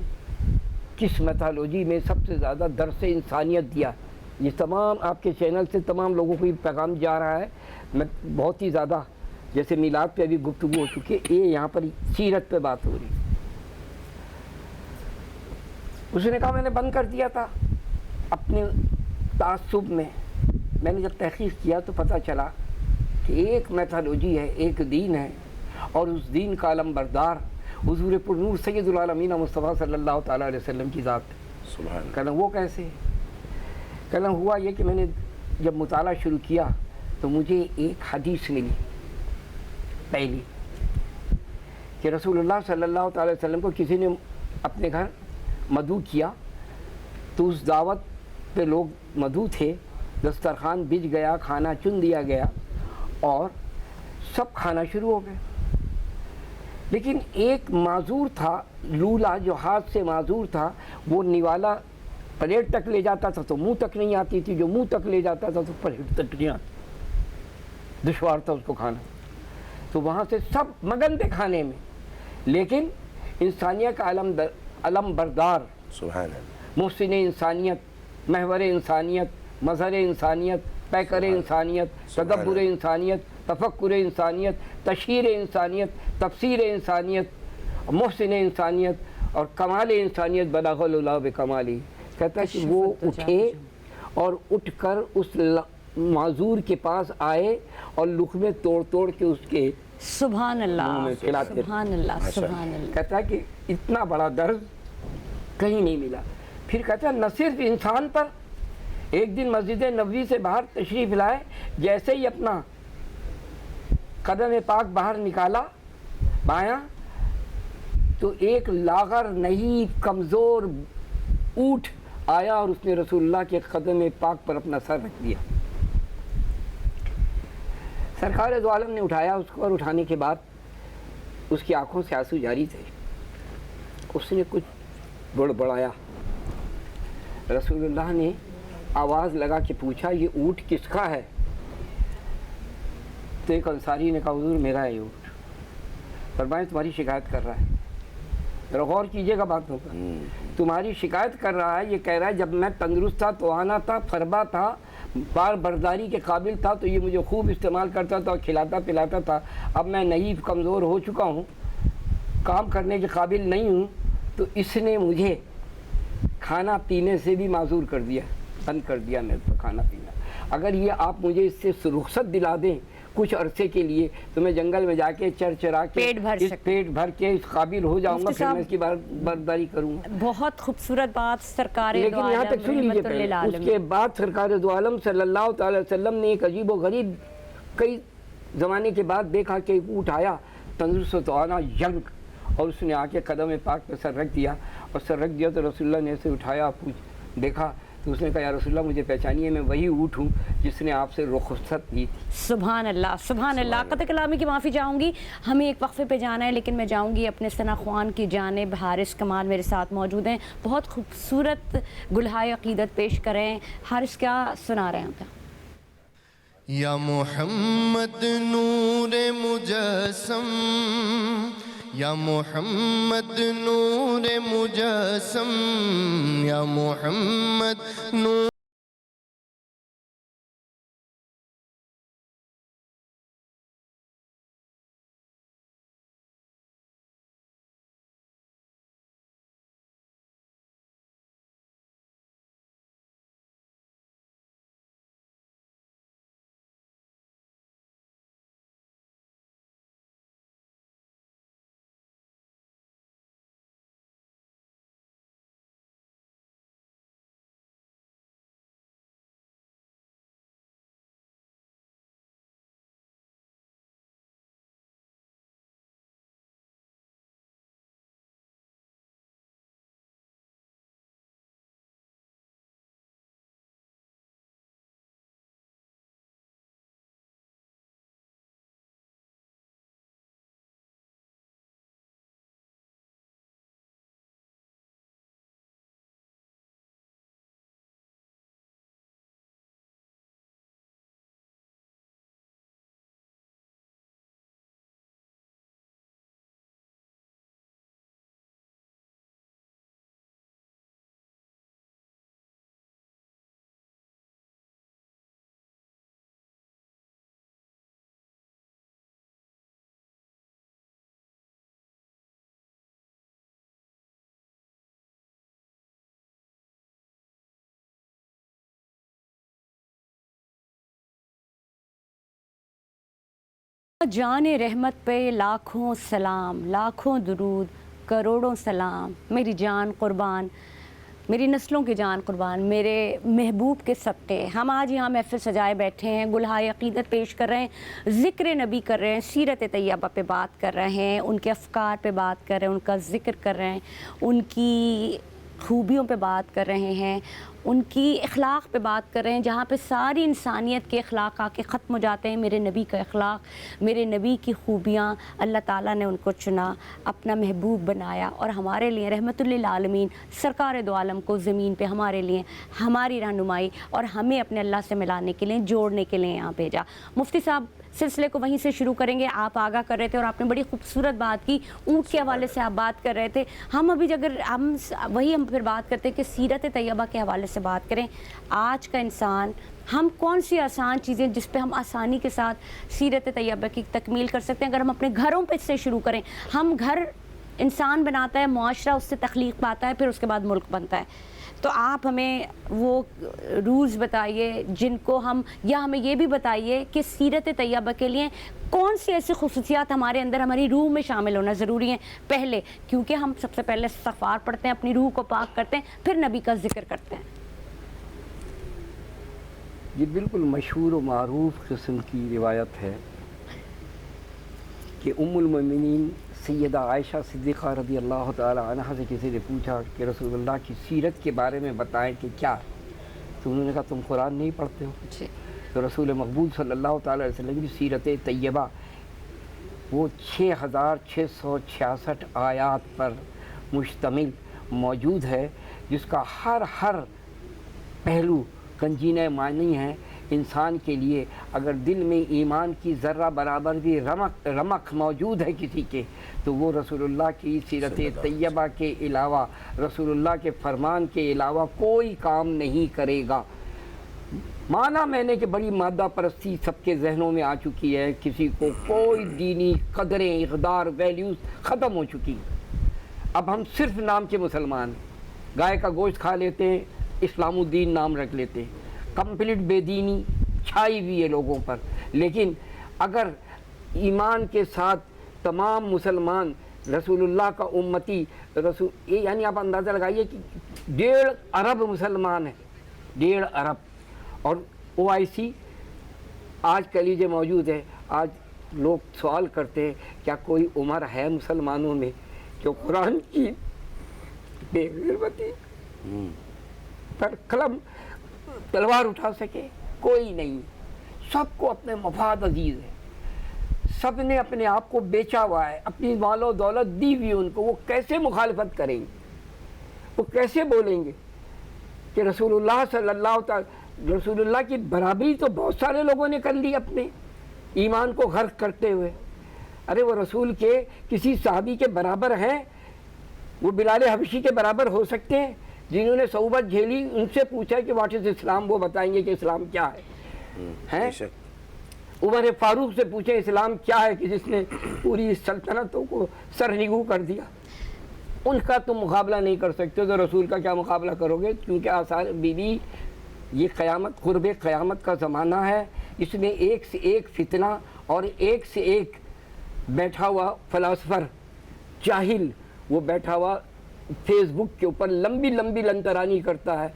کس میتھالوجی میں سب سے زیادہ درس انسانیت دیا۔ یہ تمام آپ کے چینل سے تمام لوگوں کو یہ پیغام جا رہا ہے۔ میں بہت ہی زیادہ جیسے میلاد پہ ابھی گفتگو ہو چکی ہے، یہ یہاں پر سیرت پہ بات ہو رہی۔ اس نے کہا میں نے بند کر دیا تھا اپنے تعصب میں نے جب تحقیق کیا تو پتہ چلا کہ ایک میتھالوجی ہے، ایک دین ہے، اور اس دین کا علم بردار حضور پر نور سید العالمین مصطفیٰ صلی اللہ تعالیٰ علیہ وسلم کی ذات ہے۔ کہنا وہ کیسے؟ کہنا ہوا یہ کہ میں نے جب مطالعہ شروع کیا تو مجھے ایک حدیث ملی پہلی کہ رسول اللہ صلی اللہ تعالیٰ علیہ وسلم کو کسی نے اپنے گھر مدعو کیا تو اس دعوت پہ لوگ مدعو تھے، دسترخوان بچ گیا، کھانا چن دیا گیا اور سب کھانا شروع ہو گئے، لیکن ایک معذور تھا، لولا جو ہاتھ سے معذور تھا، وہ نوالا پلیٹ تک لے جاتا تھا تو منہ تک نہیں آتی تھی، جو منہ تک لے جاتا تھا تو پلیٹ تک نہیں آتی، دشوار تھا اس کو کھانا۔ تو وہاں سے سب مگن تھے کھانے میں، لیکن انسانیت کا علم بردار، محسن انسانیت، محور انسانیت، مظہر انسانیت، پیکر انسانیت، تدبر انسانیت، تفکر انسانیت، تشہیر انسانیت، تفسیر انسانیت، محسن انسانیت اور کمال انسانیت بلغ اللہ بکمالی۔ کہتا ہے کہ وہ اٹھے اور اٹھ کر اس معذور کے پاس آئے اور لقمے توڑ توڑ کے اس کے سبحان اللہ منہ میں کھلاتے سبحان اللہ سبحان اللہ. کہتا ہے کہ اتنا بڑا درد کہیں نہیں ملا. پھر کہتا ہے نہ صرف انسان پر، ایک دن مسجد نبوی سے باہر تشریف لائے، جیسے ہی اپنا قدم پاک باہر نکالا بایاں، تو ایک لاغر نحیف کمزور اونٹ آیا اور اس نے رسول اللہ کے قدم پاک پر اپنا سر رکھ دیا. سرکار دو عالم نے اٹھایا اس کو، اور اٹھانے کے بعد اس کی آنکھوں سے آنسو جاری تھے. اس نے کچھ بڑبڑایا. رسول اللہ نے آواز لگا کے پوچھا یہ اونٹ کس کا ہے؟ تو ایک انصاری نے کہا حضور میرا ہے یہ اونٹ. فرمایا تمہاری شکایت کر رہا ہے. ذرا غور کیجیے گا بات ہوگا. تمہاری شکایت کر رہا ہے، یہ کہہ رہا ہے جب میں تندرست تھا، توانا تھا، فربا تھا، بار برداری کے قابل تھا تو یہ مجھے خوب استعمال کرتا تھا اور کھلاتا پلاتا تھا. اب میں نحیف کمزور ہو چکا ہوں، کام کرنے کے قابل نہیں ہوں، تو اس نے مجھے کھانا پینے سے بھی معذور کر دیا، بند کر دیا میرے پر کھانا پینا. اگر یہ آپ مجھے اس سے رخصت دلا دیں کچھ عرصے کے لیے تو میں جنگل میں جا کے چر چرا کے پیٹ بھر کے اس قابل ہو جاؤں گا، پھر میں اس کی برداری کروں گا. بہت خوبصورت بات سرکار دو لیکن یہاں تک سن لیجیے پہلے. اس کے بعد سرکار دو عالم صلی اللہ تعالی وسلم نے ایک عجیب و غریب کئی زمانے کے بعد دیکھا کہ اونٹ آیا تندرست و توانا ینگ، اور اس نے آ کے قدم پاک پہ سر رکھ دیا. اور سر رکھ دیا تو رسول اللہ نے اسے اٹھایا، دیکھا تو اس نے کہا یا رسول اللہ مجھے پہچانیے، میں وہی اونٹ ہوں جس نے آپ سے رخصت دی تھی. سبحان اللہ سبحان اللہ. قطع کلامی کی معافی چاہوں گی، ہمیں ایک وقفے پہ جانا ہے، لیکن میں جاؤں گی اپنے ثنا خوان کی جانب. حارث کمال میرے ساتھ موجود ہیں، بہت خوبصورت گلہائے عقیدت پیش کریں. حارث کیا سنا رہے ہیں آپ؟ یا محمد نور مجسم، یا محمد نور مجسم، یا محمد نور جان رحمت پہ لاکھوں سلام، لاکھوں درود، کروڑوں سلام. میری جان قربان، میری نسلوں کی جان قربان، میرے محبوب کے صدقے. ہم آج یہاں محفل سجائے بیٹھے ہیں، گلہائے عقیدت پیش کر رہے ہیں، ذکر نبی کر رہے ہیں، سیرت طیبہ پہ بات کر رہے ہیں، ان کے افکار پہ بات کر رہے ہیں، ان کا ذکر کر رہے ہیں، ان کی خوبیوں پہ بات کر رہے ہیں، ان کی اخلاق پہ بات کر رہے ہیں، جہاں پہ ساری انسانیت کے اخلاق آ کے ختم ہو جاتے ہیں. میرے نبی کا اخلاق، میرے نبی کی خوبیاں، اللہ تعالیٰ نے ان کو چنا، اپنا محبوب بنایا اور ہمارے لیے رحمت للعالمین سرکار دو عالم کو زمین پہ ہمارے لیے ہماری رہنمائی اور ہمیں اپنے اللہ سے ملانے کے لیے، جوڑنے کے لیے یہاں بھیجا. مفتی صاحب سلسلے کو وہیں سے شروع کریں گے. آپ آگاہ کر رہے تھے اور آپ نے بڑی خوبصورت بات کی، اونٹ کے حوالے سے آپ بات کر رہے تھے. ہم ابھی اگر ہم پھر بات کرتے ہیں کہ سیرت طیبہ کے حوالے سے بات کریں. آج کا انسان، ہم کون سی آسان چیزیں جس پہ ہم آسانی کے ساتھ سیرت طیبہ کی تکمیل کر سکتے ہیں؟ اگر ہم اپنے گھروں پہ سے شروع کریں. ہم گھر انسان بناتا ہے، معاشرہ اس سے تخلیق پاتا ہے، پھر اس کے بعد ملک بنتا ہے. تو آپ ہمیں وہ رولز بتائیے جن کو ہم، یا ہمیں یہ بھی بتائیے کہ سیرت طیبہ کے لیے کون سی ایسی خصوصیات ہمارے اندر ہماری روح میں شامل ہونا ضروری ہیں پہلے، کیونکہ ہم سب سے پہلے استغفار پڑھتے ہیں، اپنی روح کو پاک کرتے ہیں، پھر نبی کا ذکر کرتے ہیں۔ یہ بالکل مشہور و معروف قسم کی روایت ہے کہ ام المومنین سیدہ عائشہ صدیقہ رضی اللہ تعالی عنہ سے کسی نے پوچھا کہ رسول اللہ کی سیرت کے بارے میں بتائیں کہ کیا، تو انہوں نے کہا تم قرآن نہیں پڑھتے ہو؟ جی۔ تو رسول مقبول صلی اللہ تعالی علیہ وسلم کی سیرت طیبہ وہ 6666 آیات پر مشتمل موجود ہے، جس کا ہر پہلو گنجینہ معنی ہے انسان کے لیے۔ اگر دل میں ایمان کی ذرہ برابر بھی رمق موجود ہے کسی کے، تو وہ رسول اللہ کی سیرت طیبہ کے علاوہ، رسول اللہ کے فرمان کے علاوہ کوئی کام نہیں کرے گا۔ مانا میں نے کہ بڑی مادہ پرستی سب کے ذہنوں میں آ چکی ہے، کسی کو کوئی دینی قدریں، اقدار، ویلیوز ختم ہو چکی ہیں۔ اب ہم صرف نام کے مسلمان ہیں، گائے کا گوشت کھا لیتے ہیں، اسلام الدین نام رکھ لیتے ہیں، کمپلیٹ بے دینی چھائی ہوئی ہے لوگوں پر۔ لیکن اگر ایمان کے ساتھ تمام مسلمان رسول اللہ کا امتی، یعنی آپ اندازہ لگائیے کہ 1.5 ارب مسلمان ہیں، 1.5 ارب، اور OIC آج کلیجے موجود ہے۔ آج لوگ سوال کرتے ہیں کیا کوئی عمر ہے مسلمانوں میں جو قرآن کی بے غیرتی پر قلم تلوار اٹھا سکے؟ کوئی نہیں۔ سب کو اپنے مفاد عزیز ہے، سب نے اپنے آپ کو بیچا ہوا ہے، اپنی مال و دولت دی ہوئی ان کو۔ وہ کیسے مخالفت کریں گے؟ وہ کیسے بولیں گے کہ رسول اللہ صلی اللہ تعالی، رسول اللہ کی برابری تو بہت سارے لوگوں نے کر لی اپنے ایمان کو غرق کرتے ہوئے۔ ارے وہ رسول کے کسی صحابی کے برابر ہیں؟ وہ بلال حبشی کے برابر ہو سکتے ہیں جنہوں نے صعوبت جھیلی؟ ان سے پوچھا کہ واٹ از اسلام، وہ بتائیں گے کہ اسلام کیا ہے۔ عمر فاروق سے پوچھیں اسلام کیا ہے، کہ جس نے پوری سلطنتوں کو سرنگو کر دیا۔ ان کا تم مقابلہ نہیں کر سکتے تو رسول کا کیا مقابلہ کرو گے؟ کیونکہ آثار بیوی، یہ قیامت، قرب قیامت کا زمانہ ہے، اس میں ایک سے ایک فتنہ اور ایک سے ایک بیٹھا ہوا فلاسفر جاہل، وہ بیٹھا ہوا فیس بک کے اوپر لمبی لمبی لنترانی کرتا ہے۔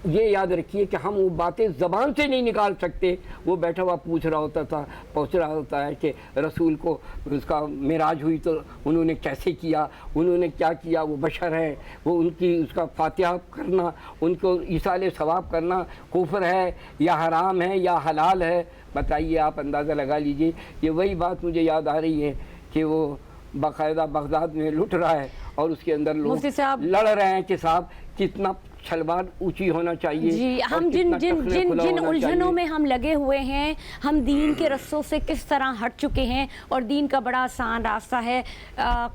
یہ یاد رکھیے کہ ہم وہ باتیں زبان سے نہیں نکال سکتے۔ وہ بیٹھا ہوا پوچھ رہا ہوتا تھا، پوچھ رہا ہوتا ہے کہ رسول کو اس کا معراج ہوئی تو انہوں نے کیسے کیا، انہوں نے کیا کیا، وہ بشر ہے، وہ ان کی اس کا فاتحہ کرنا، ان کو ایصال ثواب کرنا کفر ہے یا حرام ہے یا حلال ہے؟ بتائیے، آپ اندازہ لگا لیجئے۔ یہ وہی بات مجھے یاد آ رہی ہے کہ وہ باقاعدہ بغداد میں لٹ رہا ہے اور اس کے اندر لوگ لڑ رہے ہیں کہ صاحب کتنا شلوار اونچی ہونا چاہیے۔ جی، ہم جن الجھنوں میں ہم لگے ہوئے ہیں، ہم دین کے رستوں سے کس طرح ہٹ چکے ہیں، اور دین کا بڑا آسان راستہ ہے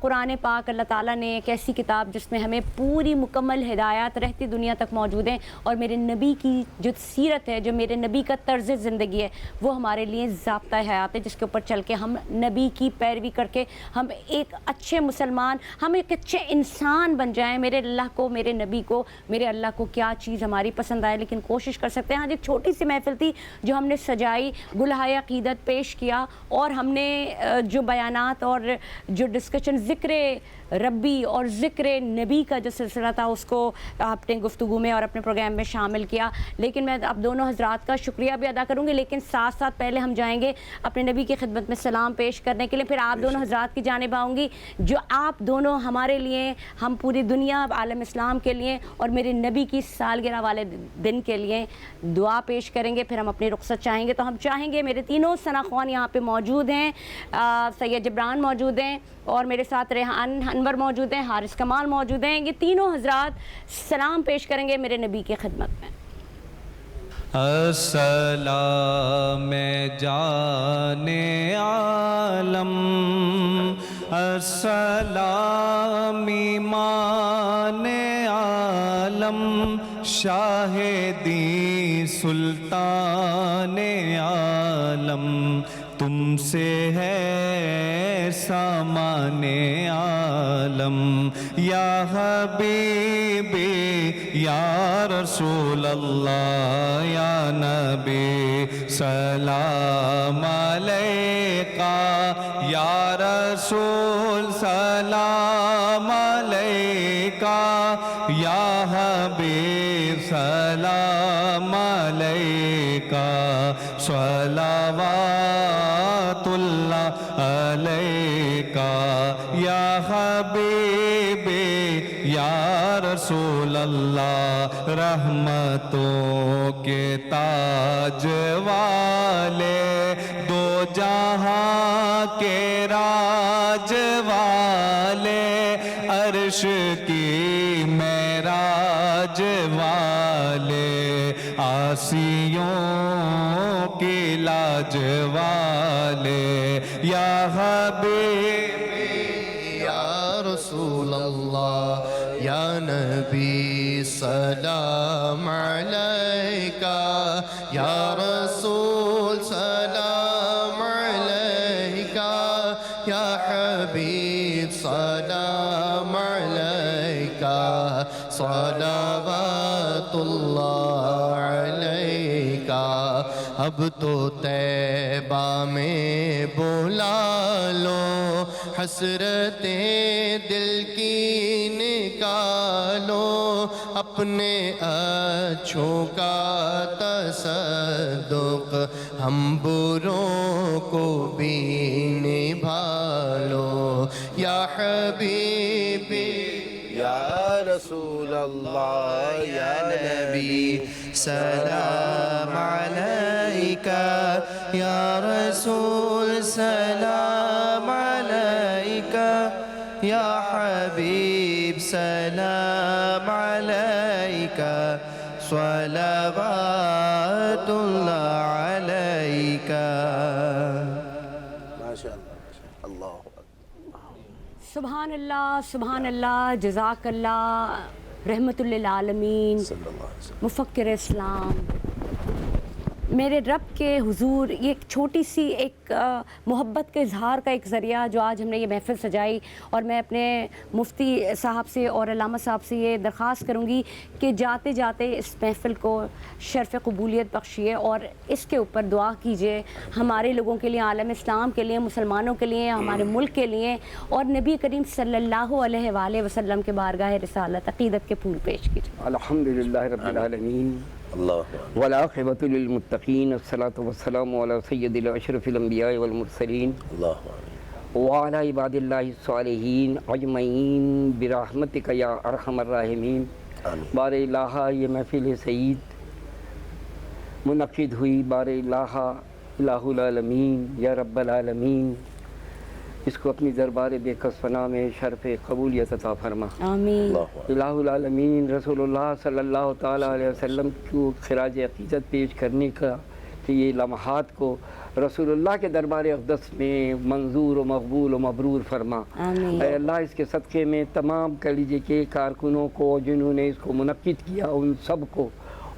قرآن پاک۔ اللہ تعالیٰ نے ایک ایسی کتاب جس میں ہمیں پوری مکمل ہدایات رہتی دنیا تک موجود ہیں، اور میرے نبی کی جو سیرت ہے، جو میرے نبی کا طرز زندگی ہے، وہ ہمارے لیے ضابطہ حیات ہے، جس کے اوپر چل کے ہم نبی کی پیروی کر کے ہم ایک اچھے مسلمان، ہم ایک اچھے انسان بن جائیں۔ میرے اللہ کو، میرے نبی کو، میرے اللہ کو کیا چیز ہماری پسند آئے، لیکن کوشش کر سکتے ہیں۔ آج ایک چھوٹی سی محفل تھی جو ہم نے سجائی، گلہائے عقیدت پیش کیا، اور ہم نے جو بیانات اور جو ڈسکشن ذکر ربی اور ذکر نبی کا جو سلسلہ تھا، اس کو اپنے گفتگو میں اور اپنے پروگرام میں شامل کیا۔ لیکن میں اب دونوں حضرات کا شکریہ بھی ادا کروں گی، لیکن ساتھ ساتھ پہلے ہم جائیں گے اپنے نبی کی خدمت میں سلام پیش کرنے کے لیے، پھر آپ دونوں حضرات کی جانب آؤں گی، جو آپ دونوں ہمارے لیے، ہم پوری دنیا، عالم اسلام کے لیے اور میرے نبی کی سالگرہ والے دن کے لیے دعا پیش کریں گے، پھر ہم اپنی رخصت چاہیں گے۔ تو ہم چاہیں گے، میرے تینوں ثنا خوان یہاں پہ موجود ہیں، سید جبران موجود ہیں، اور میرے ساتھ ریحان انور موجود ہیں، حارث کمال موجود ہیں۔ یہ تینوں حضرات سلام پیش کریں گے میرے نبی کی خدمت میں۔ السلام جان عالم، السلام ایمان عالم، شاہدی سلطان عالم، عالم تم سے ہے سامان عالم یا حبیبی یا رسول اللہ یا نبی سلام علیکہ یا رسول سلام علیکہ یا حبیب سلام علیکہ صلوات اللہ علیکہ یا حبیبی یا رسول اللہ رحمتوں کے تاج والے دو جہاں کے راج والے عرش کی معراج والے آسیوں کی لاج والے یا حبیبی یا رسول اللہ یا نبی سلام علیکہ یا رسول سلام علیکہ یا حبیب سلام علیکہ صلوات اللہ علیکہ اب تو طیبہ میں بلا لو حسرتیں دل کی نکالو اپنے اچھوں کا تصدق ہم بروں کو بھی نبھالو یا حبیبی یا رسول اللہ یا نبی سلام علیکہ یا رسول سلام علیکہ یا حبیب سلام علیکہ صلوات اللہ علیکہ ماشاء اللہ اللہ سبحان اللہ جزاک اللہ رحمت للعالمین صلی اللہ علیہ وسلم مفکر اسلام میرے رب کے حضور یہ ایک چھوٹی سی ایک محبت کے اظہار کا ایک ذریعہ جو آج ہم نے یہ محفل سجائی اور میں اپنے مفتی صاحب سے اور علامہ صاحب سے یہ درخواست کروں گی کہ جاتے جاتے اس محفل کو شرف قبولیت بخشیے اور اس کے اوپر دعا کیجیے ہمارے لوگوں کے لیے عالم اسلام کے لیے مسلمانوں کے لیے ہمارے ملک کے لیے اور نبی کریم صلی اللہ علیہ وآلہ وسلم کے بارگاہ رسالت عقیدت کے پھول پیش کیجیے الحمدللہ رب العالمین اللہ والعاقبۃ للمتقین الصلاۃ والسلام علی سید الاشرف الانبیاء والمرسلین اللہ وعلی عباد اللہ الصالحین اجمعین برحمتک یا ارحم الراحمین بار الہ یہ محفل سعید منعقد ہوئی بار الہ الہ العالمین یا رب العالمین اس کو اپنی دربار بے کس فنا میں شرف قبولیت عطا فرما آمین الہ العالمین رسول اللہ صلی اللہ تعالیٰ علیہ وسلم کو خراج عقیدت پیش کرنے کا کہ یہ لمحات کو رسول اللہ کے دربار اقدس میں منظور و مقبول و مبرور فرما آمین اے اللہ اس کے صدقے میں تمام کلیجے کے کارکنوں کو جنہوں نے اس کو منعقد کیا ان سب کو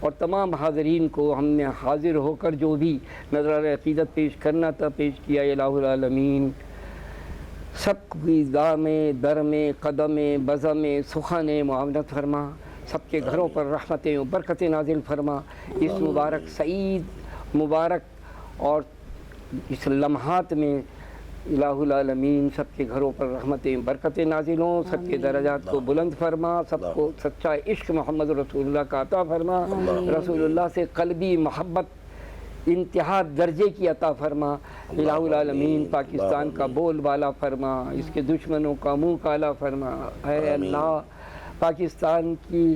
اور تمام حاضرین کو ہم نے حاضر ہو کر جو بھی نظرانہ عقیدت پیش کرنا تھا پیش کیا الہ العالمین سب کی دا میں در میں قدم میں بزم میں سخن معاونت فرما سب کے گھروں پر رحمتیں و برکتیں نازل فرما اس مبارک سعید مبارک اور اس لمحات میں الہ العالمین سب کے گھروں پر رحمتیں برکتیں نازل ہوں سب کے درجات کو بلند فرما سب کو سچا عشق محمد رسول اللہ کا عطا فرما رسول اللہ سے قلبی محبت انتہا درجے کی عطا فرما الہ العالمین پاکستان کا بول بالا فرما اس کے دشمنوں کا منہ کالا فرما اے اللہ پاکستان کی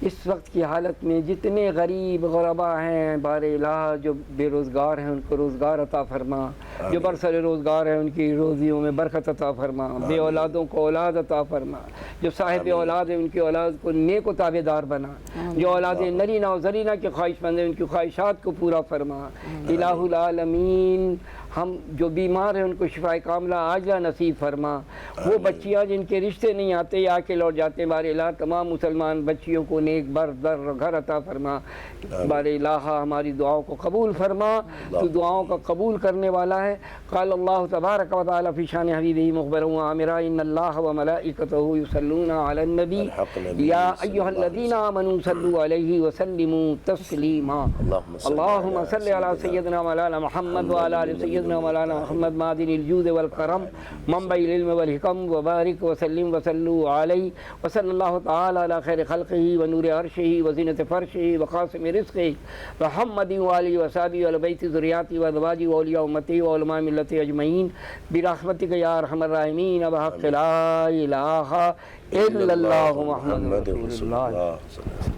اس وقت کی حالت میں جتنے غریب غربا ہیں بار الہ جو بے روزگار ہیں ان کو روزگار عطا فرما جو برسر روزگار ہیں ان کی روزیوں میں برکت عطا فرما بے اولادوں کو اولاد عطا فرما جو صاحب اولاد ہیں ان کی اولاد کو نیک و تابع دار بنا جو اولاد نرینہ و زرینہ کے خواہش مند ہیں ان کی خواہشات کو پورا فرما الہ العالمین ہم جو بیمار ہیں ان کو شفاء کاملہ عاجلہ نصیب فرما. وہ بچیاں جن کے رشتے نہیں آتے یا کے لوٹ جاتے ہیں بار الہ تمام مسلمان بچیوں کو نیک بر در گھر عطا فرما. بار الہ ہماری دعاؤں کو قبول فرما. تو دعاؤں کا قبول کرنے والا ہے. قال اللہ تبارک و تعالی فی شان حبیبہ مخبرا و عامرا ان اللہ و ملائکتہ یصلون علی النبی یا ایھا الذین آمنوا صلوا علیہ وسلموا تسلیما. اللہم صل علی سیدنا مولانا محمد وعلی آل سیدنا مولانا محمد معدن الجود والکرم منبع العلم والحکم وبارک وسلم وصلوا علیہ وصلی اللہ تعالی علی خیر خلقہ ونور عرشہ وزینۃ فرشہ وقاسم رزقہ محمد وآلہ وصحبہ وآل بیت ذریاتہ وازواجہ واولیاء امتہ وعلماء ملتہ اجمعین برحمتک یا ارحم الراحمین بحق لا الہ الا اللہ محمد رسول اللہ.